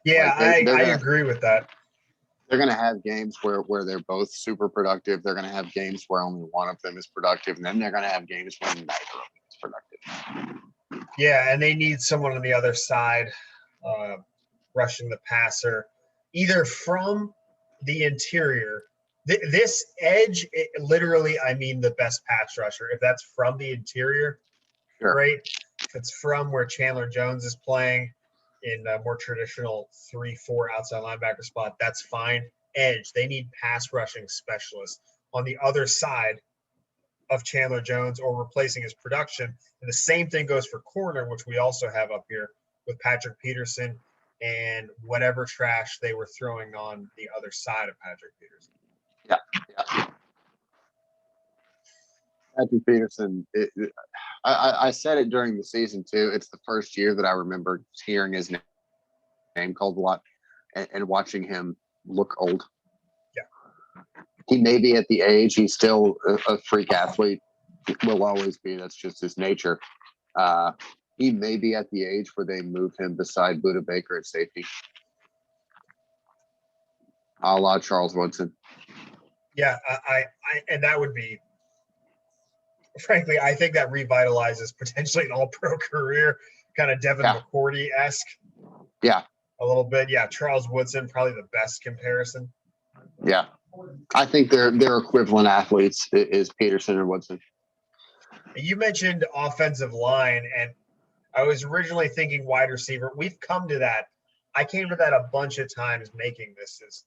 Yeah, I agree with that.
They're going to have games where they're both super productive. They're going to have games where only one of them is productive. And then they're going to have games when neither of them is productive.
Yeah, and they need someone on the other side rushing the passer, either from the interior. This edge, literally, I mean the best pass rusher. If that's from the interior,
sure.
Great. If it's from where Chandler Jones is playing in a more traditional 3-4 outside linebacker spot, that's fine. Edge, they need pass rushing specialists on the other side of Chandler Jones or replacing his production. And the same thing goes for corner, which we also have up here with Patrick Peterson and whatever trash they were throwing on the other side of Patrick Peterson.
Yeah. Patrick Peterson, I said it during the season too. It's the first year that I remember hearing his name called a lot and watching him look old.
Yeah.
He may be at the age, he's still a freak athlete. Will always be. That's just his nature. He may be at the age where they move him beside Budda Baker at safety. A la Charles Woodson.
Yeah, I and that would be, frankly, I think that revitalizes potentially an all-pro career, kind of Devin McCourty-esque.
Yeah.
A little bit. Yeah, Charles Woodson, probably the best comparison.
Yeah. I think they're equivalent athletes is Peterson and Woodson.
You mentioned offensive line, and I was originally thinking wide receiver. We've come to that. I came to that a bunch of times making this is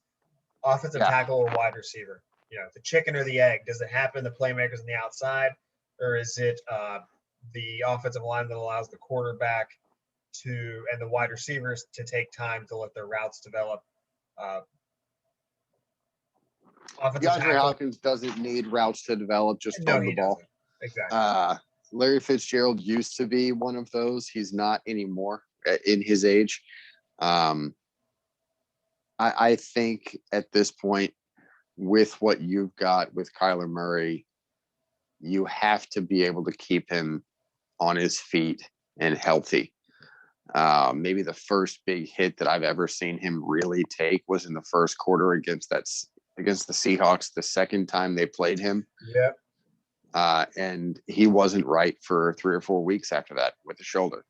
offensive tackle or wide receiver. the chicken or the egg? Does it happen the playmakers on the outside, or is it the offensive line that allows the quarterback and the wide receivers to take time to let their routes develop?
DeAndre Hopkins doesn't need routes to develop, just throw the ball.
Doesn't. Exactly.
Larry Fitzgerald used to be one of those. He's not anymore in his age. I think at this point, with what you've got with Kyler Murray, you have to be able to keep him on his feet and healthy. Maybe the first big hit that I've ever seen him really take was in the first quarter against the Seahawks, the second time they played him.
Yeah.
And he wasn't right for 3 or 4 weeks after that with the shoulder.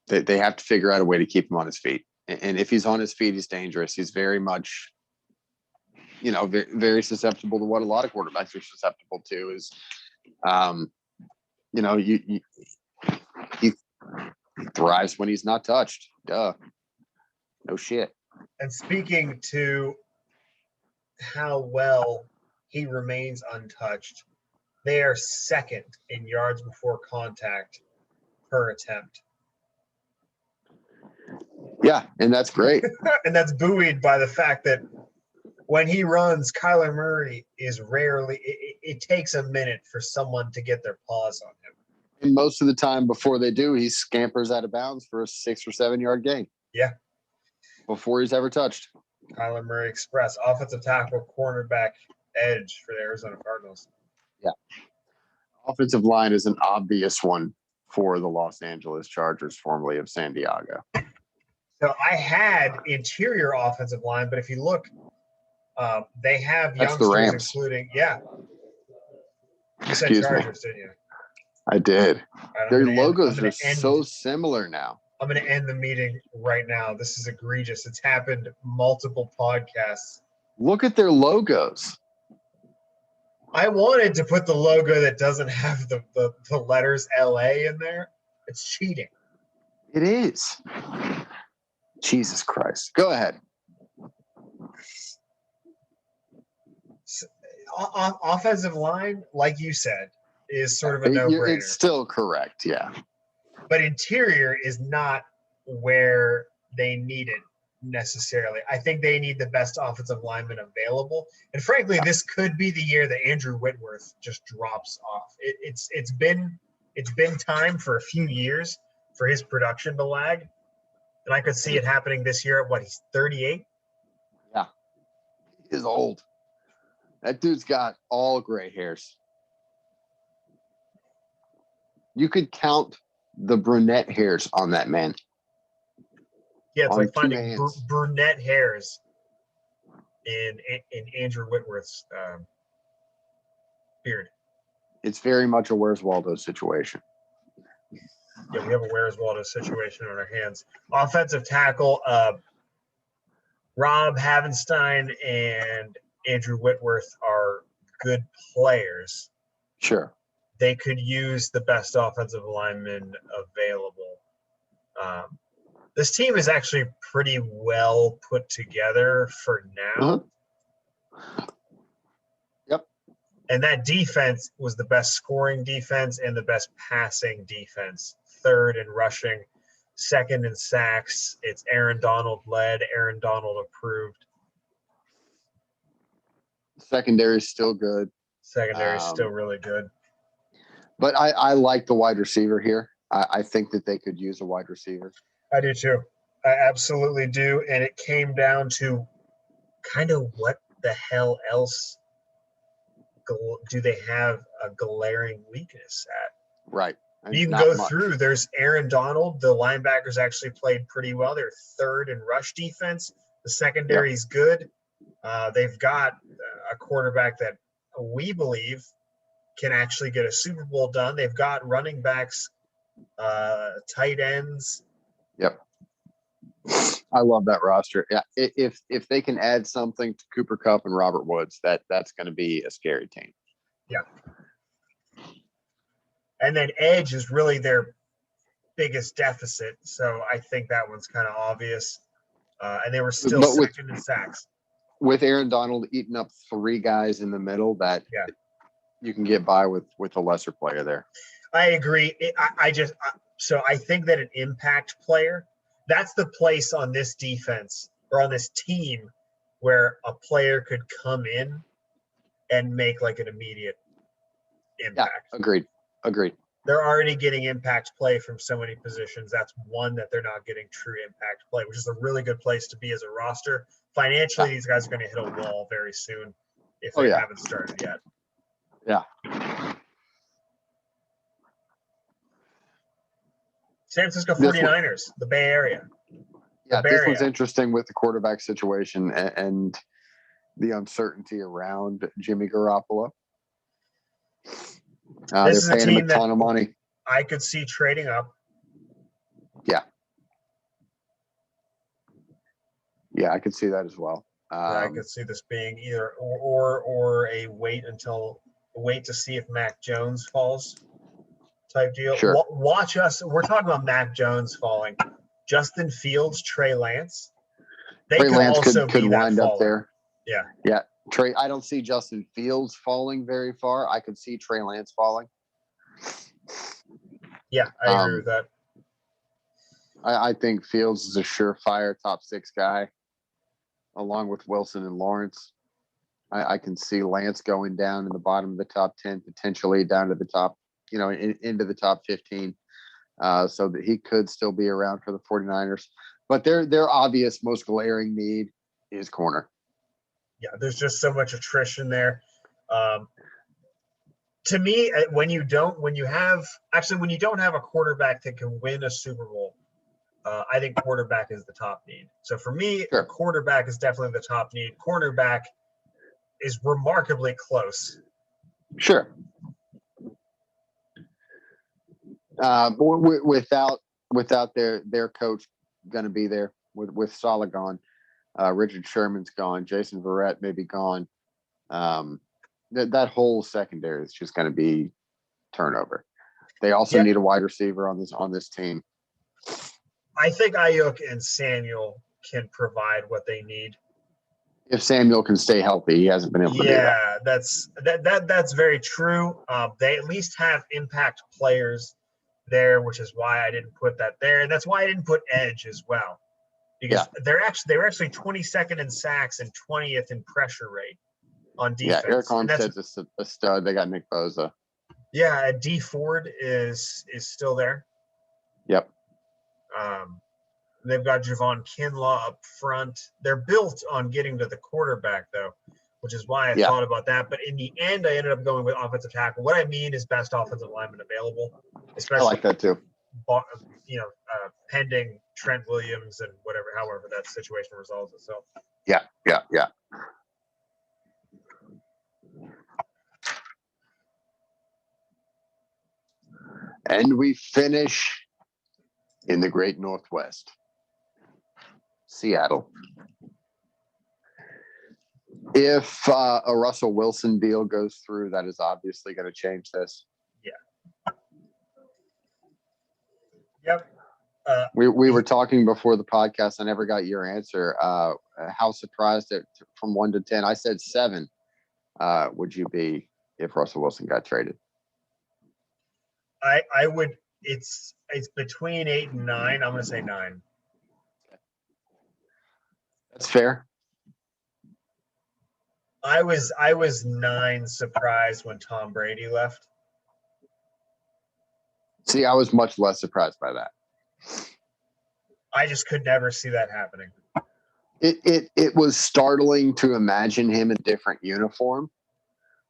They have to figure out a way to keep him on his feet. And if he's on his feet, he's dangerous. He's very much, very, very susceptible to what a lot of quarterbacks are susceptible to is, he thrives when he's not touched. Duh. No shit.
And speaking to how well he remains untouched, they are second in yards before contact per attempt.
Yeah, and that's great.
And that's buoyed by the fact that when he runs, Kyler Murray is rarely – it takes a minute for someone to get their paws on him.
And most of the time before they do, he scampers out of bounds for a 6 or 7 yard gain.
Yeah.
Before he's ever touched.
Kyler Murray Express, offensive tackle, cornerback, edge for the Arizona Cardinals.
Yeah. Offensive line is an obvious one for the Los Angeles Chargers, formerly of San Diego.
So I had interior offensive line, but if you look, they have
That's
youngsters,
the Rams.
including You said Chargers, didn't you?
I did. Their logos are so similar now.
I'm going to end the meeting right now. This is egregious. It's happened multiple podcasts.
Look at their logos.
I wanted to put the logo that doesn't have the letters LA in there. It's cheating.
It is. Jesus Christ. Go ahead.
Offensive line, like you said, is sort of a no-brainer.
It's still correct, yeah.
But interior is not where they need it necessarily. I think they need the best offensive lineman available. And frankly, this could be the year that Andrew Whitworth just drops off. It's been time for a few years for his production to lag. And I could see it happening this year at he's 38?
Yeah. He's old. That dude's got all gray hairs. You could count the brunette hairs on that man.
Yeah, it's like finding brunette hairs in Andrew Whitworth's beard.
It's very much a Where's Waldo situation.
Yeah, we have a Where's Waldo situation on our hands. Offensive tackle, Rob Havenstein and Andrew Whitworth are good players.
Sure.
They could use the best offensive lineman available. This team is actually pretty well put together for now.
Uh-huh. Yep.
And that defense was the best scoring defense and the best passing defense. Third in rushing, second in sacks. It's Aaron Donald led, Aaron Donald approved.
Secondary is still good.
Secondary is still really good.
But I like the wide receiver here. I think that they could use a wide receiver.
I do too. I absolutely do. And it came down to kind of what the hell else do they have a glaring weakness at?
Right.
You can go through. There's Aaron Donald. The linebackers actually played pretty well. They're third in rush defense. The secondary is good. They've got a quarterback that we believe can actually get a Super Bowl done. They've got running backs, tight ends.
Yep. I love that roster. Yeah. If they can add something to Cooper Kupp and Robert Woods, that's going to be a scary team.
Yeah. And then edge is really their biggest deficit. So I think that one's kind of obvious. and they were still
But
second in sacks.
with Aaron Donald eating up 3 guys in the middle, that you can get by with a lesser player there.
I agree. So I think that an impact player, that's the place on this defense or on this team where a player could come in and make like an immediate impact.
Yeah, agreed.
They're already getting impact play from so many positions. That's one that they're not getting true impact play, which is a really good place to be as a roster. Financially, these guys are going to hit a wall very soon if they haven't started yet.
Yeah.
San Francisco 49ers, the Bay Area.
Yeah, this one's interesting with the quarterback situation and the uncertainty around Jimmy Garoppolo. They're paying him a ton of money.
I could see trading up.
Yeah. Yeah, I could see that as well.
I could see this being either or a wait to see if Mac Jones falls type deal.
Sure.
Watch us. We're talking about Mac Jones falling. Justin Fields, Trey Lance.
Trey Lance could wind up there.
Yeah.
Yeah. I don't see Justin Fields falling very far. I could see Trey Lance falling.
Yeah, I agree with that.
I think Fields is a surefire top 6 guy, along with Wilson and Lawrence. I can see Lance going down in the bottom of the top 10, potentially down to the top, into the top 15, so that he could still be around for the 49ers. But their obvious, most glaring need is corner.
Yeah, there's just so much attrition there. To me, when you don't have a quarterback that can win a Super Bowl, I think quarterback is the top need. So for me, quarterback is definitely the top need. Cornerback is remarkably close.
Sure. Without their coach going to be there, with Saleh gone, Richard Sherman's gone, Jason Verrett may be gone. That whole secondary is just going to be turnover. They also need a wide receiver on this team.
I think Ayuk and Samuel can provide what they need.
If Samuel can stay healthy, he hasn't been able to do that.
That's very true. They at least have impact players there, which is why I didn't put that there, and that's why I didn't put edge as well, because they were actually 22nd in sacks and 20th in pressure rate on defense.
Yeah, Eric Armstead's a stud. They got Nick Bosa.
Yeah, D Ford is still there.
Yep.
They've got Javon Kinlaw up front. They're built on getting to the quarterback, though, which is why I thought about that. But in the end, I ended up going with offensive tackle. What I mean is best offensive lineman available, especially
I like that too.
Pending Trent Williams and however that situation resolves itself.
Yeah. And we finish in the Great Northwest. Seattle. If a Russell Wilson deal goes through, that is obviously going to change this.
Yeah. Yep.
We were talking before the podcast. I never got your answer. How surprised from 1 to 10? I said 7. Would you be if Russell Wilson got traded?
I would. It's between 8 and 9. I'm going to say 9.
That's fair.
I was 9 surprised when Tom Brady left.
See, I was much less surprised by that.
I just could never see that happening.
It was startling to imagine him in a different uniform,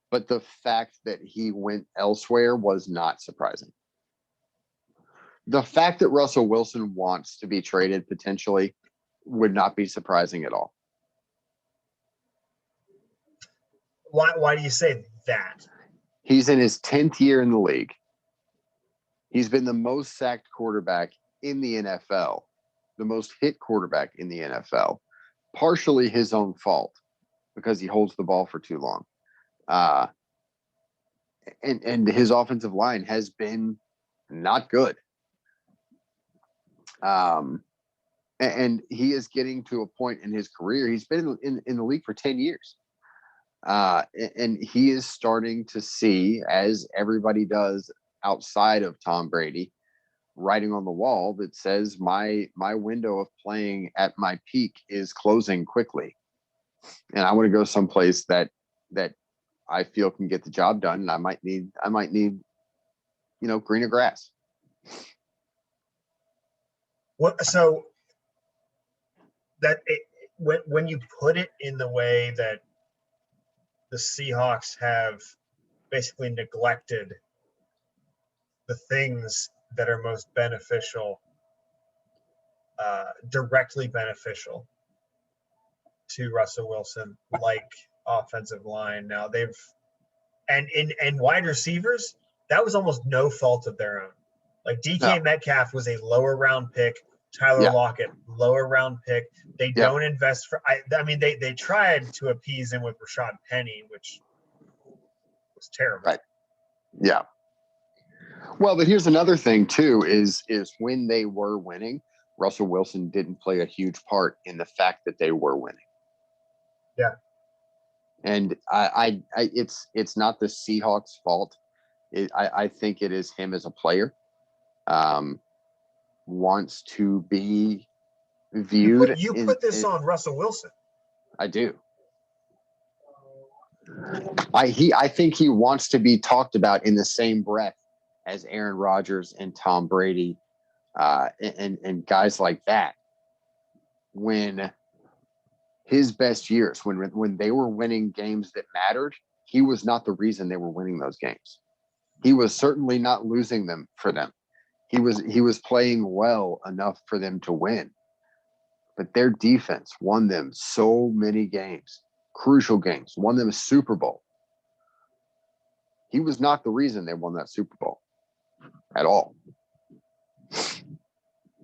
but the fact that he went elsewhere was not surprising. The fact that Russell Wilson wants to be traded potentially would not be surprising at all.
Why do you say that?
He's in his 10th year in the league. He's been the most sacked quarterback in the NFL, the most hit quarterback in the NFL, partially his own fault because he holds the ball for too long. And his offensive line has been not good. And he is getting to a point in his career. He's been in the league for 10 years. And he is starting to see, as everybody does outside of Tom Brady, writing on the wall that says my window of playing at my peak is closing quickly, and I want to go someplace that I feel can get the job done. And I might need greener grass.
So that when you put it in the way that the Seahawks have basically neglected the things that are most beneficial, directly beneficial to Russell Wilson, like offensive line. Now they've and wide receivers, that was almost no fault of their own. Like DK Metcalf was a lower round pick. Tyler Lockett, lower round pick. They don't invest for. I mean, they tried to appease him with Rashad Penny, which was terrible.
Right. Yeah. Well, but here's another thing too: is when they were winning, Russell Wilson didn't play a huge part in the fact that they were winning.
Yeah.
And it's not the Seahawks' fault. I think it is him as a player. Wants to be viewed.
You put this on Russell Wilson.
I do. I think he wants to be talked about in the same breath as Aaron Rodgers and Tom Brady, and guys like that. When his best years, when they were winning games that mattered, he was not the reason they were winning those games. He was certainly not losing them for them. He was playing well enough for them to win. But their defense won them so many games, crucial games, won them a Super Bowl. He was not the reason they won that Super Bowl at all.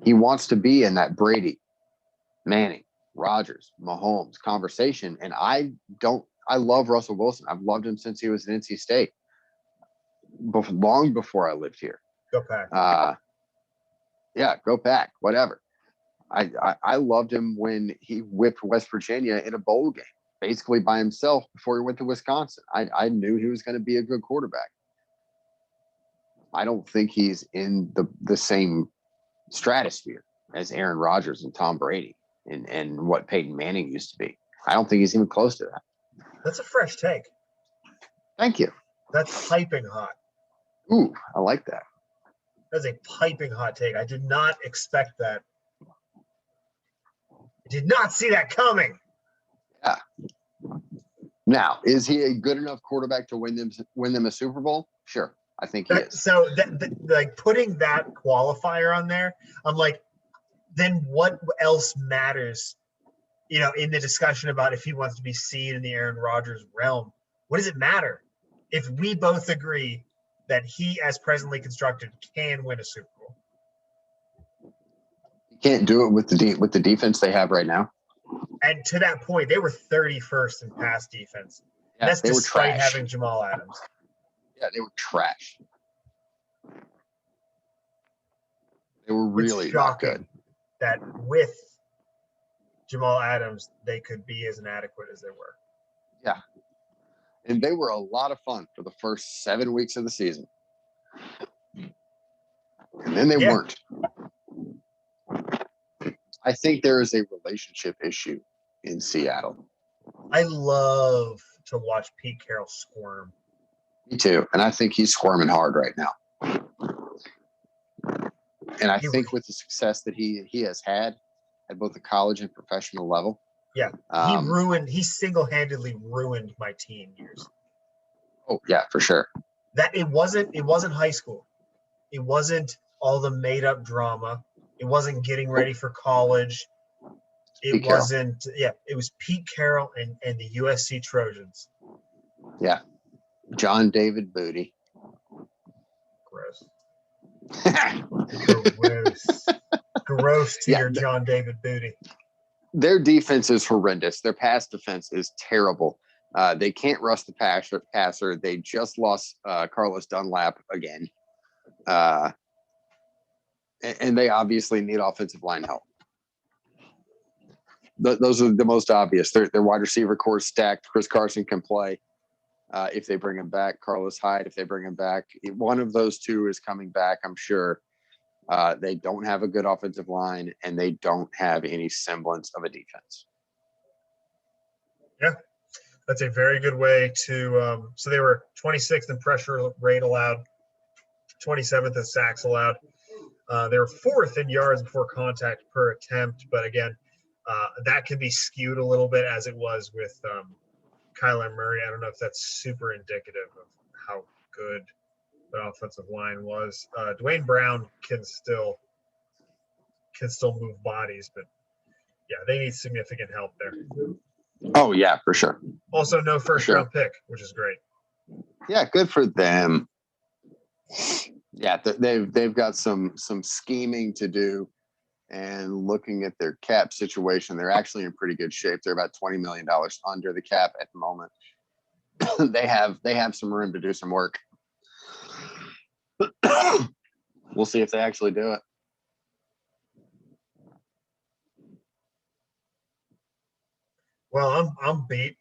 He wants to be in that Brady, Manning, Rodgers, Mahomes conversation. And I love Russell Wilson. I've loved him since he was at NC State, long before I lived here.
Go Pack.
Go Pack, whatever. I loved him when he whipped West Virginia in a bowl game, basically by himself before he went to Wisconsin. I knew he was going to be a good quarterback. I don't think he's in the same stratosphere as Aaron Rodgers and Tom Brady and what Peyton Manning used to be. I don't think he's even close to that.
That's a fresh take.
Thank you.
That's piping hot.
Ooh, I like that.
That's a piping hot take. I did not expect that. I did not see that coming.
Yeah. Now, is he a good enough quarterback to win them a Super Bowl? Sure, I think he is.
So, like putting that qualifier on there, I'm like, then what else matters? In the discussion about if he wants to be seen in the Aaron Rodgers realm, what does it matter if we both agree that he, as presently constructed, can win a Super Bowl?
Can't do it with the defense they have right now.
And to that point, they were 31st in pass defense.
Yeah,
that's
they
despite
were trash.
having Jamal Adams.
Yeah, they were trash. They were really not good.
That with Jamal Adams, they could be as inadequate as they were.
Yeah. And they were a lot of fun for the first 7 weeks of the season. And then they weren't. I think there is a relationship issue in Seattle.
I love to watch Pete Carroll squirm.
Me too. And I think he's squirming hard right now. And I think with the success that he has had at both the college and professional level.
Yeah. He single-handedly ruined my teen years.
Oh, yeah, for sure.
That it wasn't high school. It wasn't all the made-up drama. It wasn't getting ready for college. It was Pete Carroll and the USC Trojans.
Yeah. John David Booty.
Gross. Gross to your John David Booty.
Their defense is horrendous. Their pass defense is terrible. They can't rush the passer. They just lost Carlos Dunlap again. And they obviously need offensive line help. those are the most obvious. Their wide receiver core stacked. Chris Carson can play if they bring him back. Carlos Hyde, if they bring him back. One of those two is coming back, I'm sure. They don't have a good offensive line, and they don't have any semblance of a defense.
Yeah, that's a very good way to so they were 26th in pressure rate allowed, 27th in sacks allowed. They were 4th in yards before contact per attempt, but again, that can be skewed a little bit as it was with Kyler Murray. I don't know if that's super indicative of how good the offensive line was. Dwayne Brown can still move bodies, but yeah, they need significant help there.
Oh yeah, for sure.
Also, no first round pick, which is great.
Yeah, good for them. Yeah, they've got some scheming to do, and looking at their cap situation, they're actually in pretty good shape. They're about $20 million under the cap at the moment. they have some room to do some work. We'll see if they actually do it.
Well, I'm beat.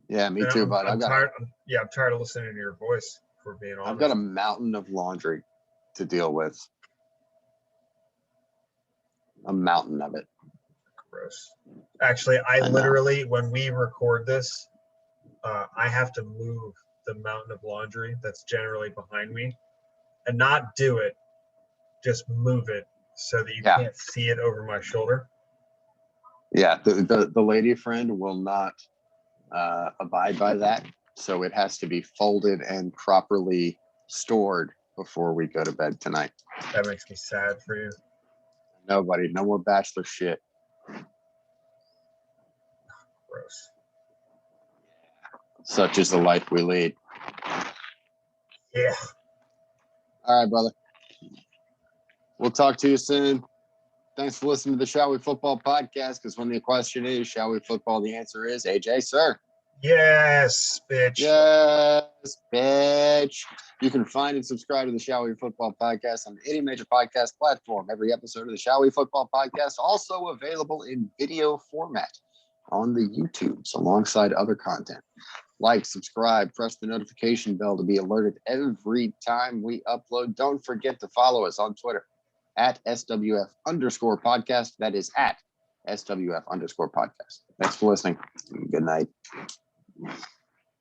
Yeah, me too, bud.
I'm tired. I'm tired of listening to your voice. For being honest,
I've got a mountain of laundry to deal with. A mountain of it.
Gross. Actually, I literally, when we record this, I have to move the mountain of laundry that's generally behind me, and not do it, just move it so that you can't see it over my shoulder.
Yeah, the lady friend will not abide by that, so it has to be folded and properly stored before we go to bed tonight.
That makes me sad for you.
No, buddy, no more bachelor shit.
Gross.
Such is the life we lead.
Yeah.
All right, brother. We'll talk to you soon. Thanks for listening to the Shall We Football podcast, because when the question is, shall we football, the answer is AJ, sir.
Yes, bitch.
Yes, bitch. You can find and subscribe to the Shall We Football podcast on any major podcast platform. Every episode of the Shall We Football podcast also available in video format on the YouTubes alongside other content. Like, subscribe, press the notification bell to be alerted every time we upload. Don't forget to follow us on Twitter at SWF_podcast. That is at SWF_podcast. Thanks for listening. Good night.